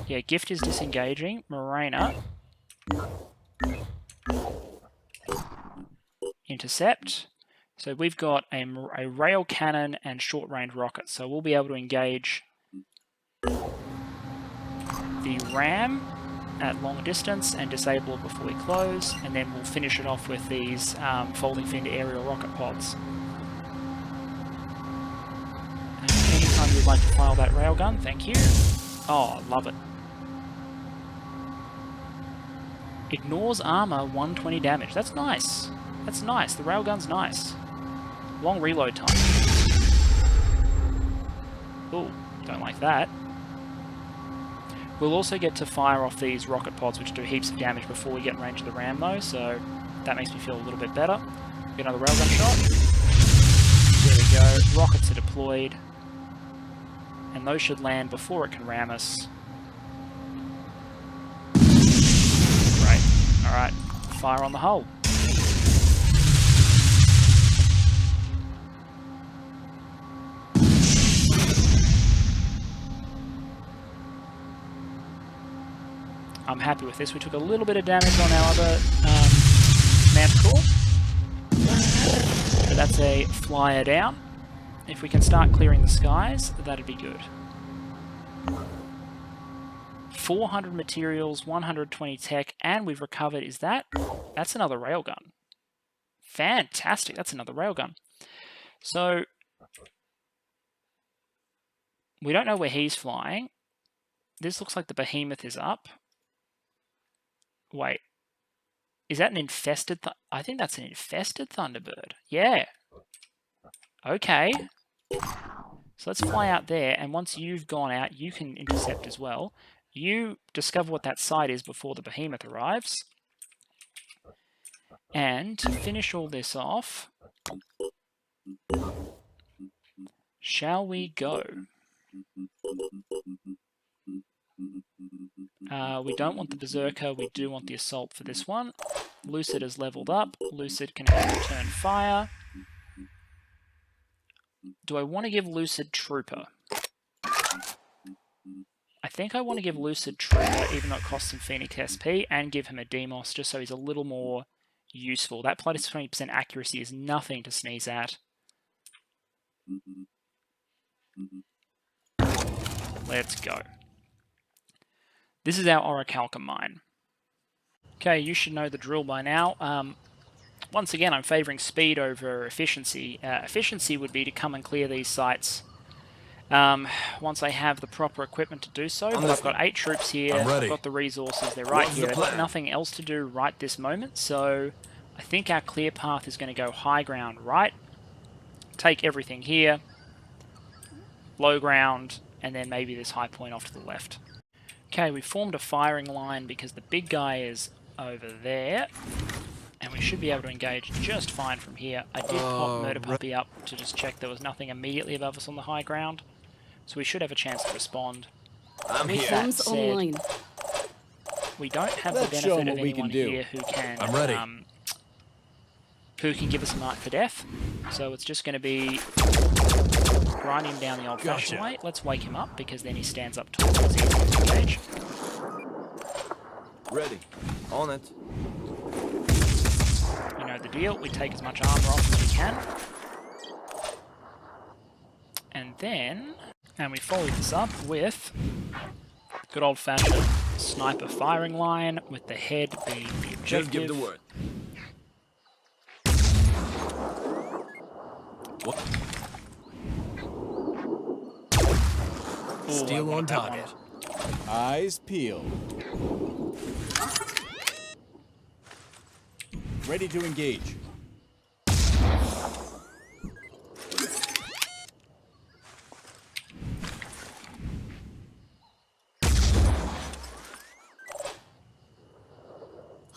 S1: Yeah, gift is disengaging. Morena. Intercept. So we've got a rail cannon and short-range rockets, so we'll be able to engage the ram at long distance and disable it before we close, and then we'll finish it off with these folding finned aerial rocket pods. Anytime you'd like to file that railgun, thank you. Oh, love it. Ignores armor, 120 damage. That's nice. That's nice. The railgun's nice. Long reload time. Ooh, don't like that. We'll also get to fire off these rocket pods, which do heaps of damage before we get in range of the ram, though, so that makes me feel a little bit better. Get another railgun shot. There we go. Rockets are deployed. And those should land before it can ram us. Great. Alright. Fire on the hull. I'm happy with this. We took a little bit of damage on our other manticore, but that's a flyer down. If we can start clearing the skies, that'd be good. 400 materials, 120 tech, and we've recovered. Is that? That's another railgun. Fantastic. That's another railgun. So we don't know where he's flying. This looks like the behemoth is up. Wait, is that an infested? I think that's an infested Thunderbird. Yeah. Okay. So let's fly out there, and once you've gone out, you can intercept as well. You discover what that site is before the behemoth arrives. And to finish all this off, shall we go? We don't want the Berserker, we do want the Assault for this one. Lucid has leveled up. Lucid can have return fire. Do I want to give Lucid Trooper? I think I want to give Lucid Trooper, even though it costs him Phoenix SP, and give him a Demos, just so he's a little more useful. That plus 20% accuracy is nothing to sneeze at. Let's go. This is our Orichalcum mine. Okay, you should know the drill by now. Once again, I'm favouring speed over efficiency. Efficiency would be to come and clear these sites once I have the proper equipment to do so. But I've got 8 troops here, I've got the resources, they're right here. I've got nothing else to do right this moment, so I think our clear path is going to go high ground right, take everything here, low ground, and then maybe this high point off to the left. Okay, we formed a firing line because the big guy is over there. And we should be able to engage just fine from here. I did pop Murder Puppy up to just check there was nothing immediately above us on the high ground. So we should have a chance to respond.
S4: I'm
S1: With
S4: here.
S1: that
S5: Bombs
S1: said,
S5: online.
S1: we don't have the
S6: Let's show 'em
S1: benefit of
S6: what we
S1: anyone
S6: can do.
S1: here who can
S3: I'm ready.
S1: who can give us a mark for death. So it's just going to be grinding him down the old-fashioned way. Let's wake him up because then he stands up tall and it's easy to engage.
S4: Ready. On it.
S1: You know the deal. We take as much armor off as we can. And we follow this up with good old-fashioned sniper firing line with the head being the objective.
S4: Just give the word.
S6: What?
S1: Ooh,
S6: Still
S1: I
S6: on
S1: wanted that
S6: target.
S1: one.
S6: Eyes peeled. Ready to engage.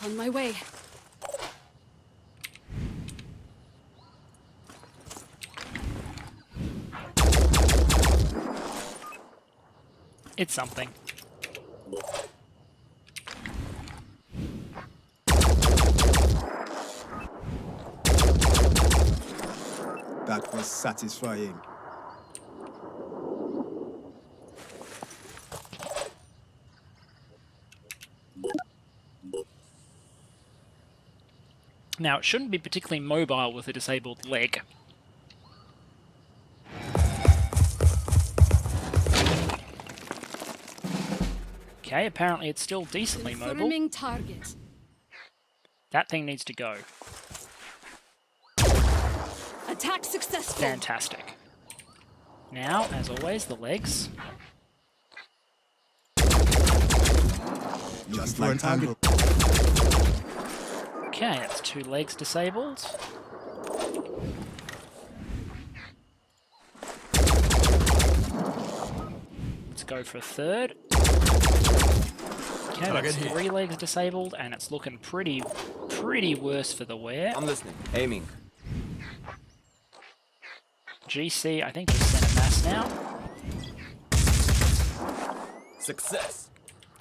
S5: On my way.
S1: It's something.
S3: That was satisfying.
S1: Now, it shouldn't be particularly mobile with a disabled leg. Okay, apparently it's still decently mobile.
S5: Confirming target.
S1: That thing needs to go.
S5: Attack successful.
S1: Fantastic. Now, as always, the legs.
S3: Just For an like angle.
S1: Okay, that's 2 legs disabled. Let's go for a third. Okay,
S3: Target
S1: that's
S3: here.
S1: 3 legs disabled, and it's looking pretty worse for the wear.
S4: I'm listening. Aiming.
S1: GC, I think, just sent a mass now.
S4: Success.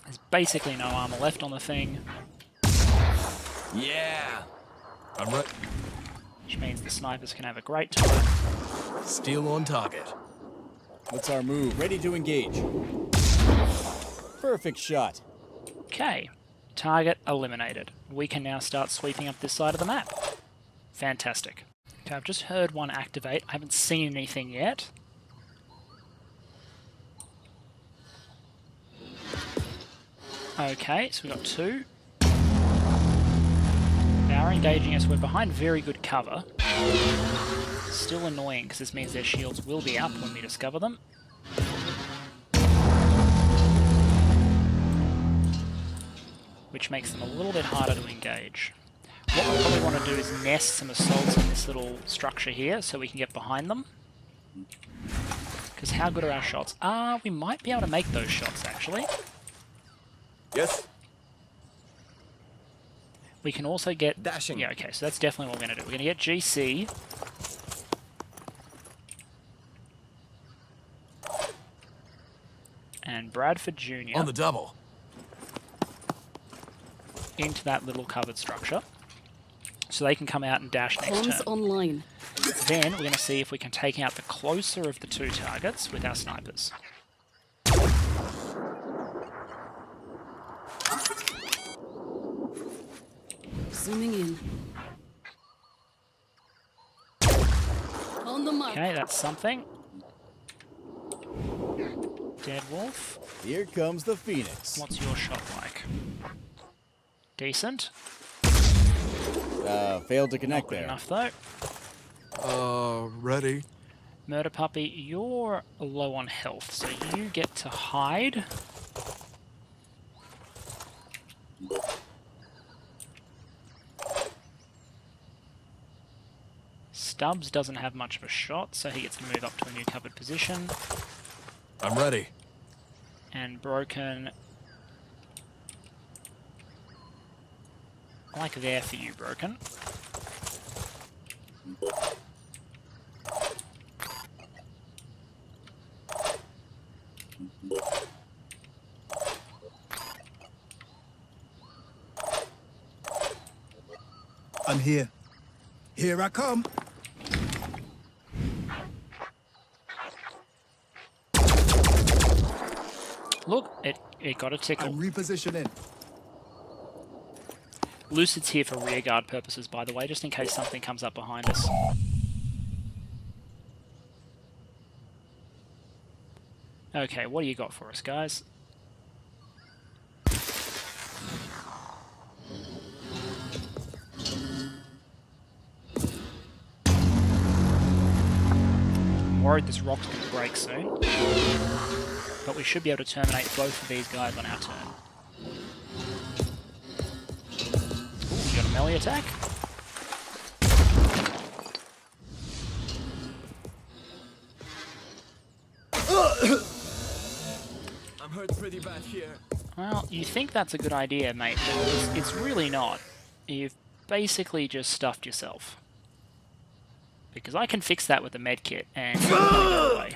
S1: There's basically no armor left on the thing,
S4: Yeah.
S6: I'm right.
S1: which means the snipers can have a great time.
S6: Still on target. What's our move? Ready to engage. Perfect shot.
S1: Okay, target eliminated. We can now start sweeping up this side of the map. Fantastic. Okay, I've just heard one activate. I haven't seen anything yet. Okay, so we've got 2. They are engaging us. We're behind very good cover. Still annoying because this means their shields will be up when we discover them. Which makes them a little bit harder to engage. What we probably want to do is nest some assaults in this little structure here so we can get behind them. Because how good are our shots? We might be able to make those shots actually.
S4: Yes.
S1: We can also get...
S4: Dashing.
S1: Yeah, okay, so that's definitely what we're going to do. We're going to get GC. And Bradford Jr.
S6: On the double.
S1: into that little covered structure. So they can come out and dash next
S5: Comms
S1: turn.
S5: online.
S1: Then we're going to see if we can take out the closer of the 2 targets with our snipers.
S5: Zooming in. On the mark.
S1: Okay, that's something. Dead wolf.
S6: Here comes the Phoenix.
S1: What's your shot like? Decent.
S6: Failed to connect
S1: Not good
S6: there.
S1: enough though.
S3: Ready?
S1: Murder Puppy, you're low on health, so you get to hide. Stubbs doesn't have much of a shot, so he gets to move up to a new covered position.
S3: I'm ready.
S1: And Broken, Like there for you, Broken.
S3: I'm here. Here I come.
S1: Look, it got a tickle.
S3: I'm repositioning.
S1: Lucid's here for rearguard purposes, by the way, just in case something comes up behind us. Okay, what do you got for us, guys? I'm worried this rock's going to break soon. But we should be able to terminate both of these guys on our turn. Ooh, we got a melee attack.
S4: I'm hurt pretty bad here.
S1: Well, you think that's a good idea, mate, but it's really not. You've basically just stuffed yourself. Because I can fix that with the medkit and go away.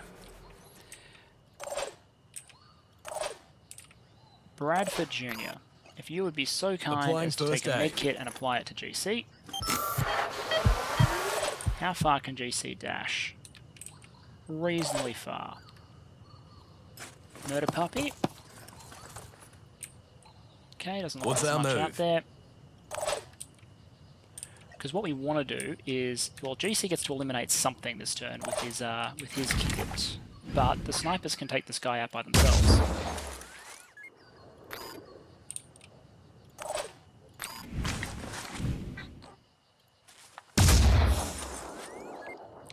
S1: Bradford Jr., if you would be so kind as to take a medkit and apply it to GC. How far can GC dash? Reasonably far. Murder puppy. Okay, doesn't look like there's much out there. Because what we want to do is, well, GC gets to eliminate something this turn with his kit, but the snipers can take this guy out by themselves.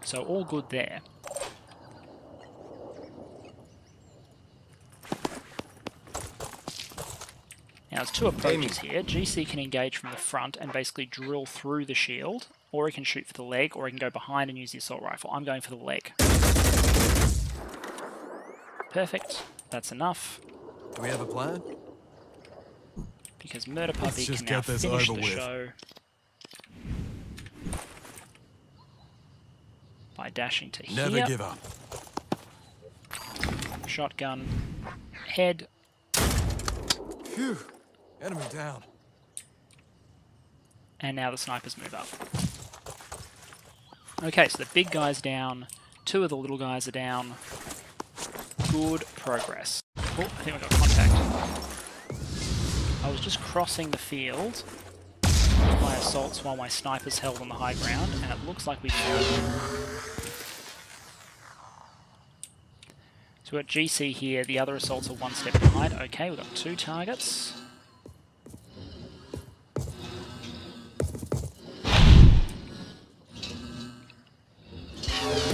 S1: So all good there. Now there's two approaches here. GC can engage from the front and basically drill through the shield, or he can shoot for the leg, or he can go behind and use the assault rifle. I'm going for the leg. Perfect. That's enough.
S6: Do we have a plan?
S1: Because Murder Puppy can now finish the show by dashing to here.
S6: Never give up.
S1: Shotgun. Head.
S6: Phew. Enemy down.
S1: And now the snipers move up. Okay, so the big guy's down. Two of the little guys are down. Good progress. Oh, I think we got contact. I was just crossing the field with my assaults while my snipers held on the high ground, and it looks like we found them. So we've got GC here, the other assaults are one step behind. Okay, we've got two targets.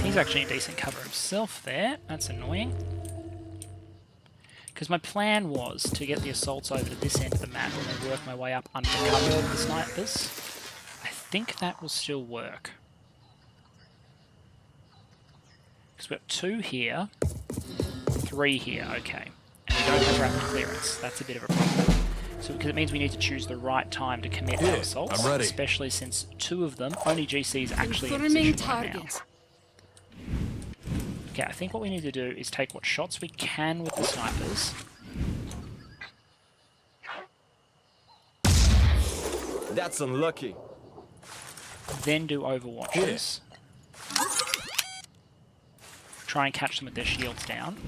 S1: He's actually in decent cover himself there. That's annoying. Because my plan was to get the assaults over to this end of the map and then work my way up under cover of the snipers. I think that will still work. Because we've got two here, three here, okay. And we don't have rapid clearance. That's a bit of a problem. So because it means we need to choose the right time to commit our assaults,
S6: I'm ready.
S1: especially since two of them, only GC is actually in position right now. Okay, I think what we need to do is take what shots we can with the snipers.
S4: That's unlucky.
S1: Then do overwatches. Try and catch them with their shields down.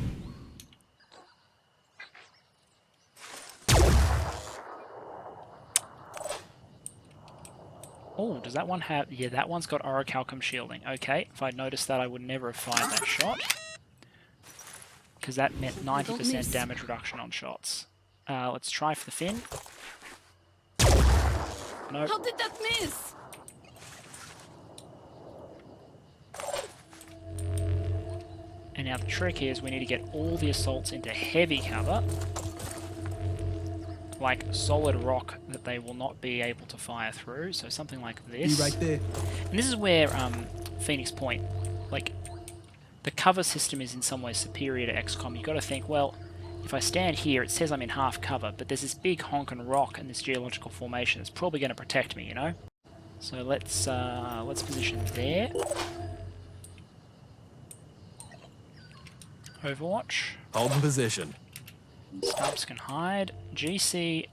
S1: Oh, does that one have... Yeah, that one's got orichalcum shielding. Okay, if I'd noticed that, I would never have fired that shot. Because that meant 90% damage reduction on shots. Let's try for the fin. Nope.
S5: How did that miss?
S1: And now the trick is we need to get all the assaults into heavy cover. Like solid rock that they will not be able to fire through, so something like this.
S3: You right there.
S1: And this is where Phoenix Point, like, the cover system is in some ways superior to XCOM. You've got to think, well, if I stand here, it says I'm in half cover, but there's this big honkin' rock and this geological formation that's probably going to protect me, you know? So let's position there. Overwatch.
S6: Holding position.
S1: Stubbs can hide. GC,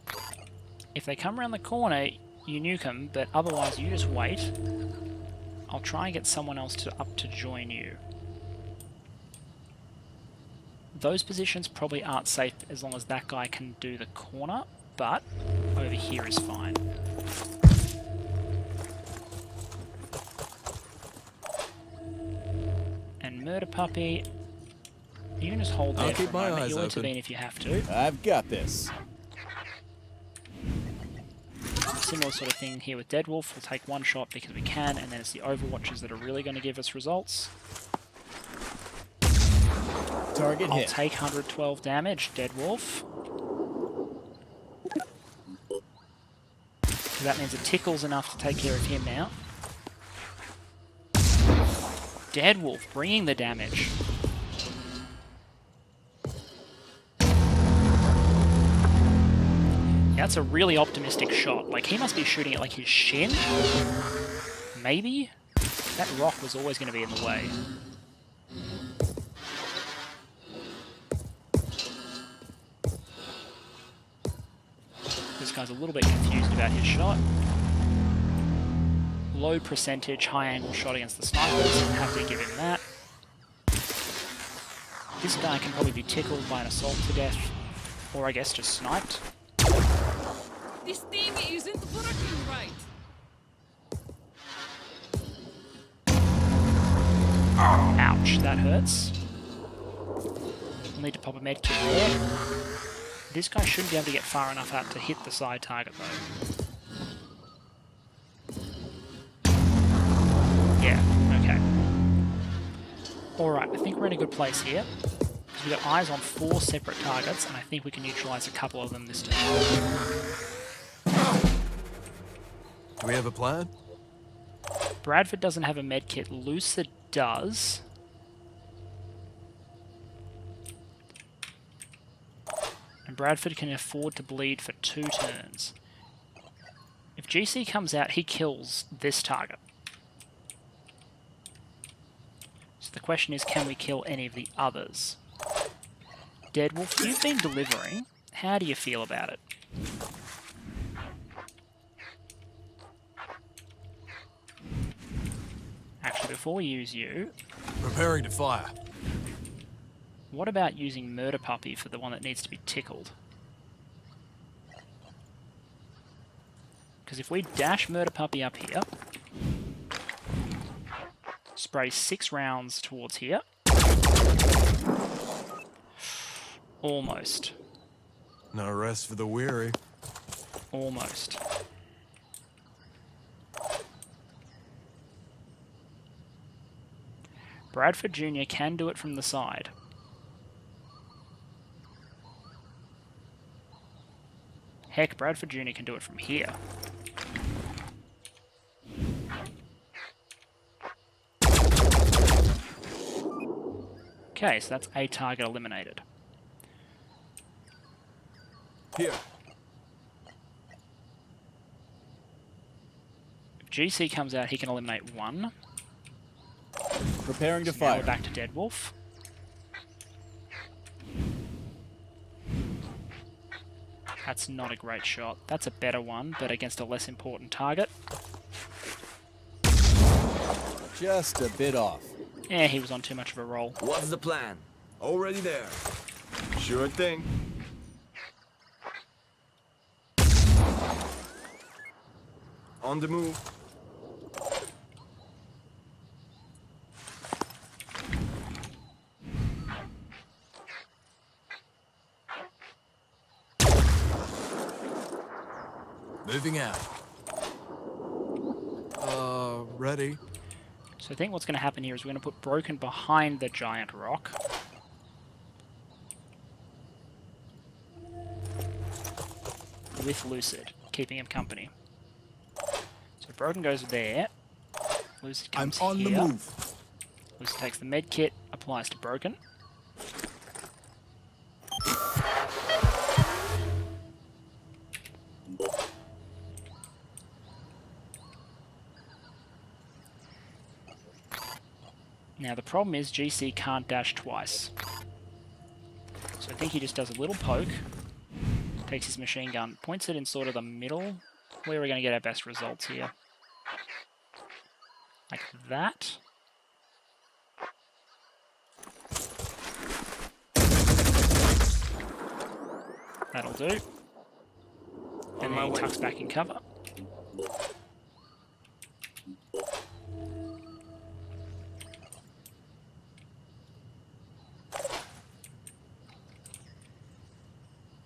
S1: if they come around the corner, you nuke them, but otherwise you just wait. I'll try and get someone else up to join you. Those positions probably aren't safe as long as that guy can do the corner, but over here is fine. And Murder Puppy, you can just hold there for a moment. You'll intervene if you have to.
S6: I've got this.
S1: Similar sort of thing here with Dead Wolf. We'll take one shot because we can, and then it's the Overwatchers that are really going to give us results.
S6: Target
S1: I'll
S6: hit.
S1: take 112 damage, Dead Wolf. So that means it tickles enough to take care of him now. Dead Wolf bringing the damage. That's a really optimistic shot. Like, he must be shooting at, like, his shin? Maybe? That rock was always going to be in the way. This guy's a little bit confused about his shot. Low percentage, high angle shot against the snipers. Have to give him that. This guy can probably be tickled by an assault to death. Or I guess just sniped.
S5: This thing isn't working right.
S1: Ouch, that hurts. We'll need to pop a med kit there. This guy shouldn't be able to get far enough out to hit the side target though. Yeah, okay. Alright, I think we're in a good place here. We've got eyes on 4 separate targets, and I think we can neutralise a couple of them this turn.
S6: Do we have a plan?
S1: Bradford doesn't have a medkit. Lucid does. And Bradford can afford to bleed for 2 turns. If GC comes out, he kills this target. So the question is, can we kill any of the others? Deadwolf, you've been delivering. How do you feel about it? Actually, before we use you...
S6: Preparing to fire.
S1: What about using Murder Puppy for the one that needs to be tickled? Because if we dash Murder Puppy up here, spray 6 rounds towards here, almost.
S6: No rest for the weary.
S1: Almost. Bradford Jr. can do it from the side. Heck, Bradford Jr. can do it from here. Okay, so that's a target eliminated.
S4: Here.
S1: If GC comes out, he can eliminate 1.
S6: Preparing to
S1: Now
S6: fire.
S1: we're back to Dead Wolf. That's not a great shot. That's a better one, but against a less important target.
S6: Just a bit off.
S1: Yeah, he was on too much of a roll.
S4: What's the plan? Already there. Sure thing. On the move.
S6: Moving out. Ready.
S1: So I think what's going to happen here is we're going to put Broken behind the giant rock. With Lucid, keeping him company. So Broken goes there. Lucid comes
S3: I'm on
S1: here.
S3: the move.
S1: Lucid takes the med kit, applies to Broken. Now the problem is GC can't dash twice. So I think he just does a little poke, takes his machine gun, points it in sort of the middle, where we're going to get our best results here. Like that. That'll do. And then he tucks back in cover.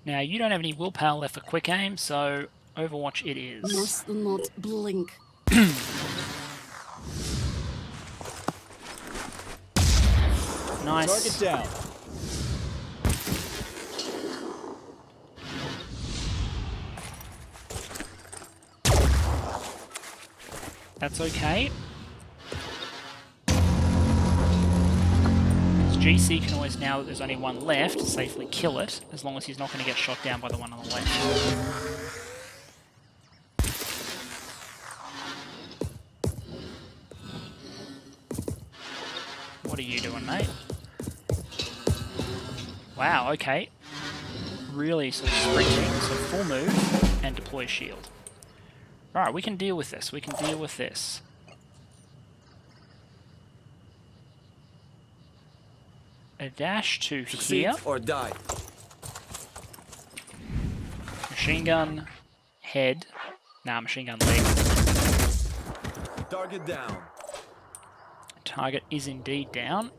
S1: Now, you don't have any willpower left for quick aim, so Overwatch it is.
S5: Must not blink.
S1: Nice.
S6: Target down.
S1: That's okay. GC can always, now that there's only one left, safely kill it, as long as he's not going to get shot down by the one on the left. What are you doing, mate? Wow, okay. Really sort of sprinting, so full move and deploy shield. Alright, we can deal with this, we can deal with this. A dash to here.
S4: Or die.
S1: Machine gun, head. Nah, machine gun leg.
S4: Target down.
S1: Target is indeed down.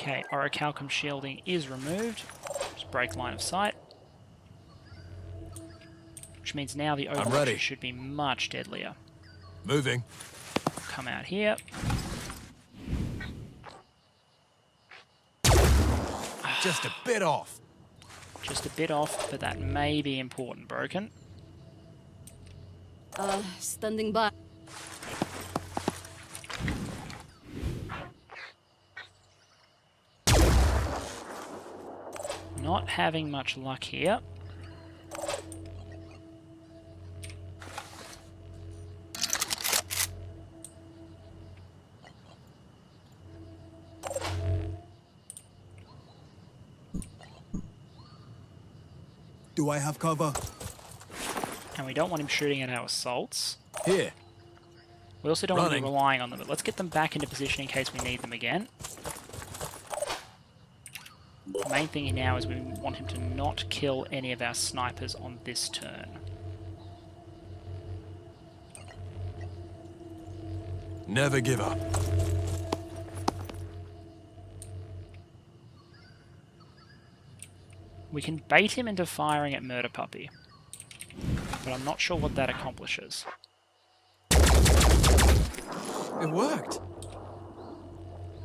S1: Okay, orichalcum shielding is removed. Just break line of sight. Which means now the Overwatch should be much deadlier.
S6: Moving.
S1: Come out here.
S6: Just a bit off.
S1: Just a bit off, but that may be important, Broken.
S5: Standing by.
S1: Not having much luck here.
S3: Do I have cover?
S1: And we don't want him shooting at our assaults.
S6: Here.
S1: We also don't want to be relying on them, but let's get them back into position in case we need them again. The main thing now is we want him to not kill any of our snipers on this turn.
S6: Never give up.
S1: We can bait him into firing at Murder Puppy, but I'm not sure what that accomplishes.
S6: It worked.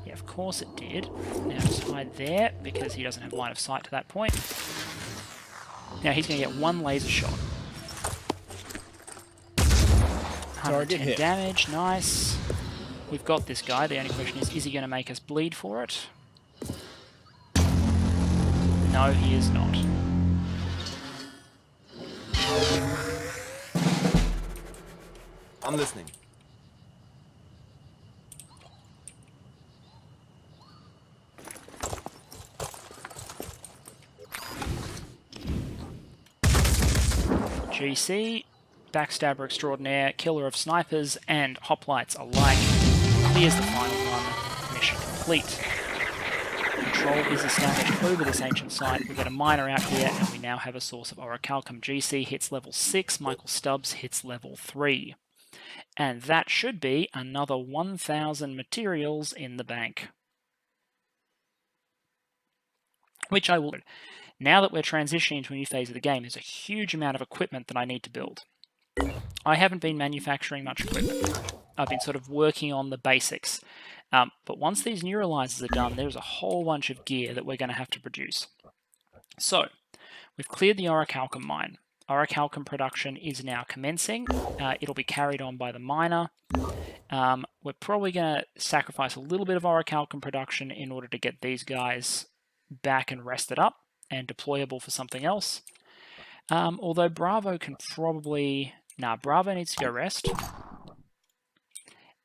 S1: Yeah, of course it did. Now just hide there, because he doesn't have line of sight to that point. Now he's going to get one laser shot.
S6: Target
S1: 110
S6: hit.
S1: damage, nice. We've got this guy. The only question is he going to make us bleed for it? No, he is not.
S4: I'm listening.
S1: GC, backstabber extraordinaire, killer of snipers and hoplites alike. Here's the final one. Mission complete. Control is established over this ancient site. We get a miner out here, and we now have a source of orichalcum. GC hits level 6, Michael Stubbs hits level 3. And that should be another 1,000 materials in the bank. Which I will. Now that we're transitioning to a new phase of the game, there's a huge amount of equipment that I need to build. I haven't been manufacturing much equipment. I've been sort of working on the basics. But once these neuralizers are done, there's a whole bunch of gear that we're going to have to produce. So, we've cleared the orichalcum mine. orichalcum production is now commencing. It'll be carried on by the miner. We're probably going to sacrifice a little bit of orichalcum production in order to get these guys back and rested up and deployable for something else. Although Bravo can probably... Nah, Bravo needs to go rest.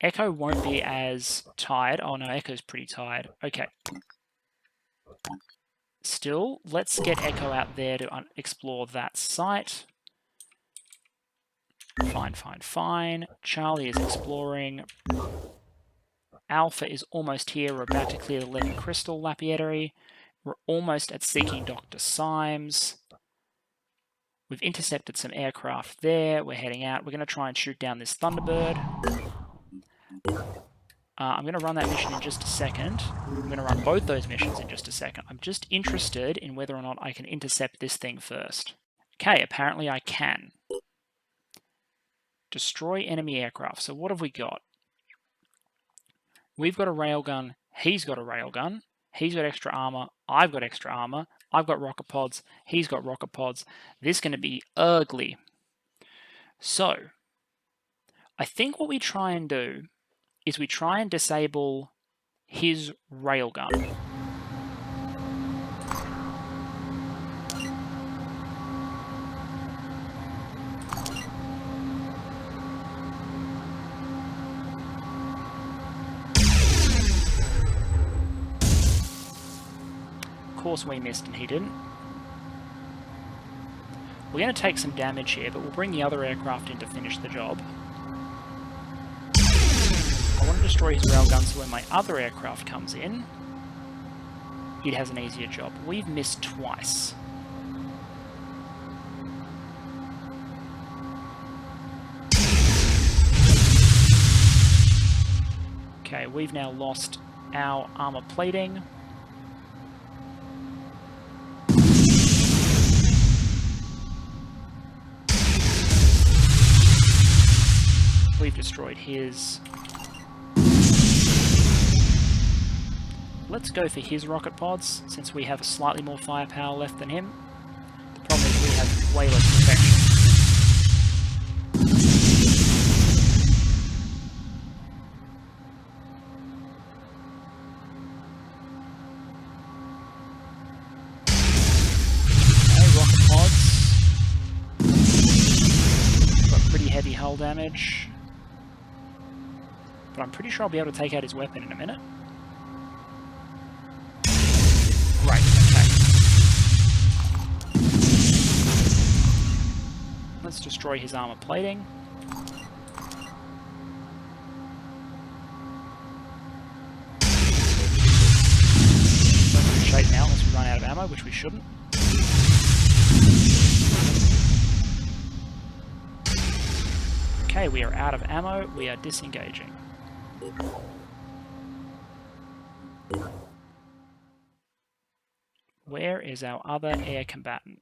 S1: Echo won't be as tired. Oh no, Echo's pretty tired. Okay. Still, let's get Echo out there to explore that site. Fine, fine, fine. Charlie is exploring. Alpha is almost here. We're about to clear the Living Crystal Lapidary. We're almost at seeking Dr. Symes. We've intercepted some aircraft there. We're heading out. We're going to try and shoot down this Thunderbird. I'm going to run that mission in just a second. I'm going to run both those missions in just a second. I'm just interested in whether or not I can intercept this thing first. Okay, apparently I can. Destroy enemy aircraft. So what have we got? We've got a railgun. He's got a railgun. He's got extra armor. I've got extra armor. I've got rocket pods. He's got rocket pods. This is going to be ugly. So, I think what we try and do is we try and disable his railgun. Of course we missed and he didn't. We're going to take some damage here, but we'll bring the other aircraft in to finish the job. I want to destroy his railgun so when my other aircraft comes in, it has an easier job. We've missed twice. Okay, we've now lost our armor plating. We've destroyed his. Let's go for his rocket pods, since we have slightly more firepower left than him. The problem is we have way less protection. Okay, rocket pods. Got pretty heavy hull damage. But I'm pretty sure I'll be able to take out his weapon in a minute. Right, okay. Let's destroy his armor plating. Don't do shape now unless we run out of ammo, which we shouldn't. Okay, we are out of ammo. We are disengaging. Where is our other air combatant?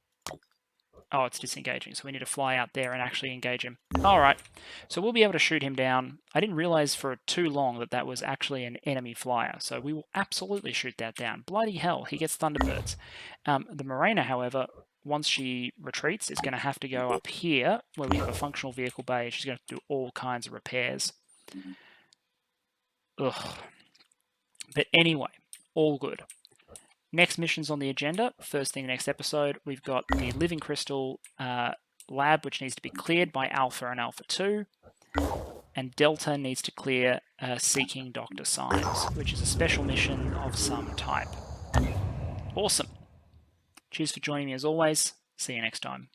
S1: Oh, it's disengaging, so we need to fly out there and actually engage him. Alright, so we'll be able to shoot him down. I didn't realize for too long that that was actually an enemy flyer, so we will absolutely shoot that down. Bloody hell, he gets Thunderbirds. The Morena, however, once she retreats, is going to have to go up here, where we have a functional vehicle bay. She's going to do all kinds of repairs. Ugh. But anyway, all good. Next missions on the agenda. First thing next episode, we've got the Living Crystal lab, which needs to be cleared by Alpha and Alpha 2. And Delta needs to clear Seeking Dr. Symes, which is a special mission of some type. Awesome. Cheers for joining me as always. See you next time.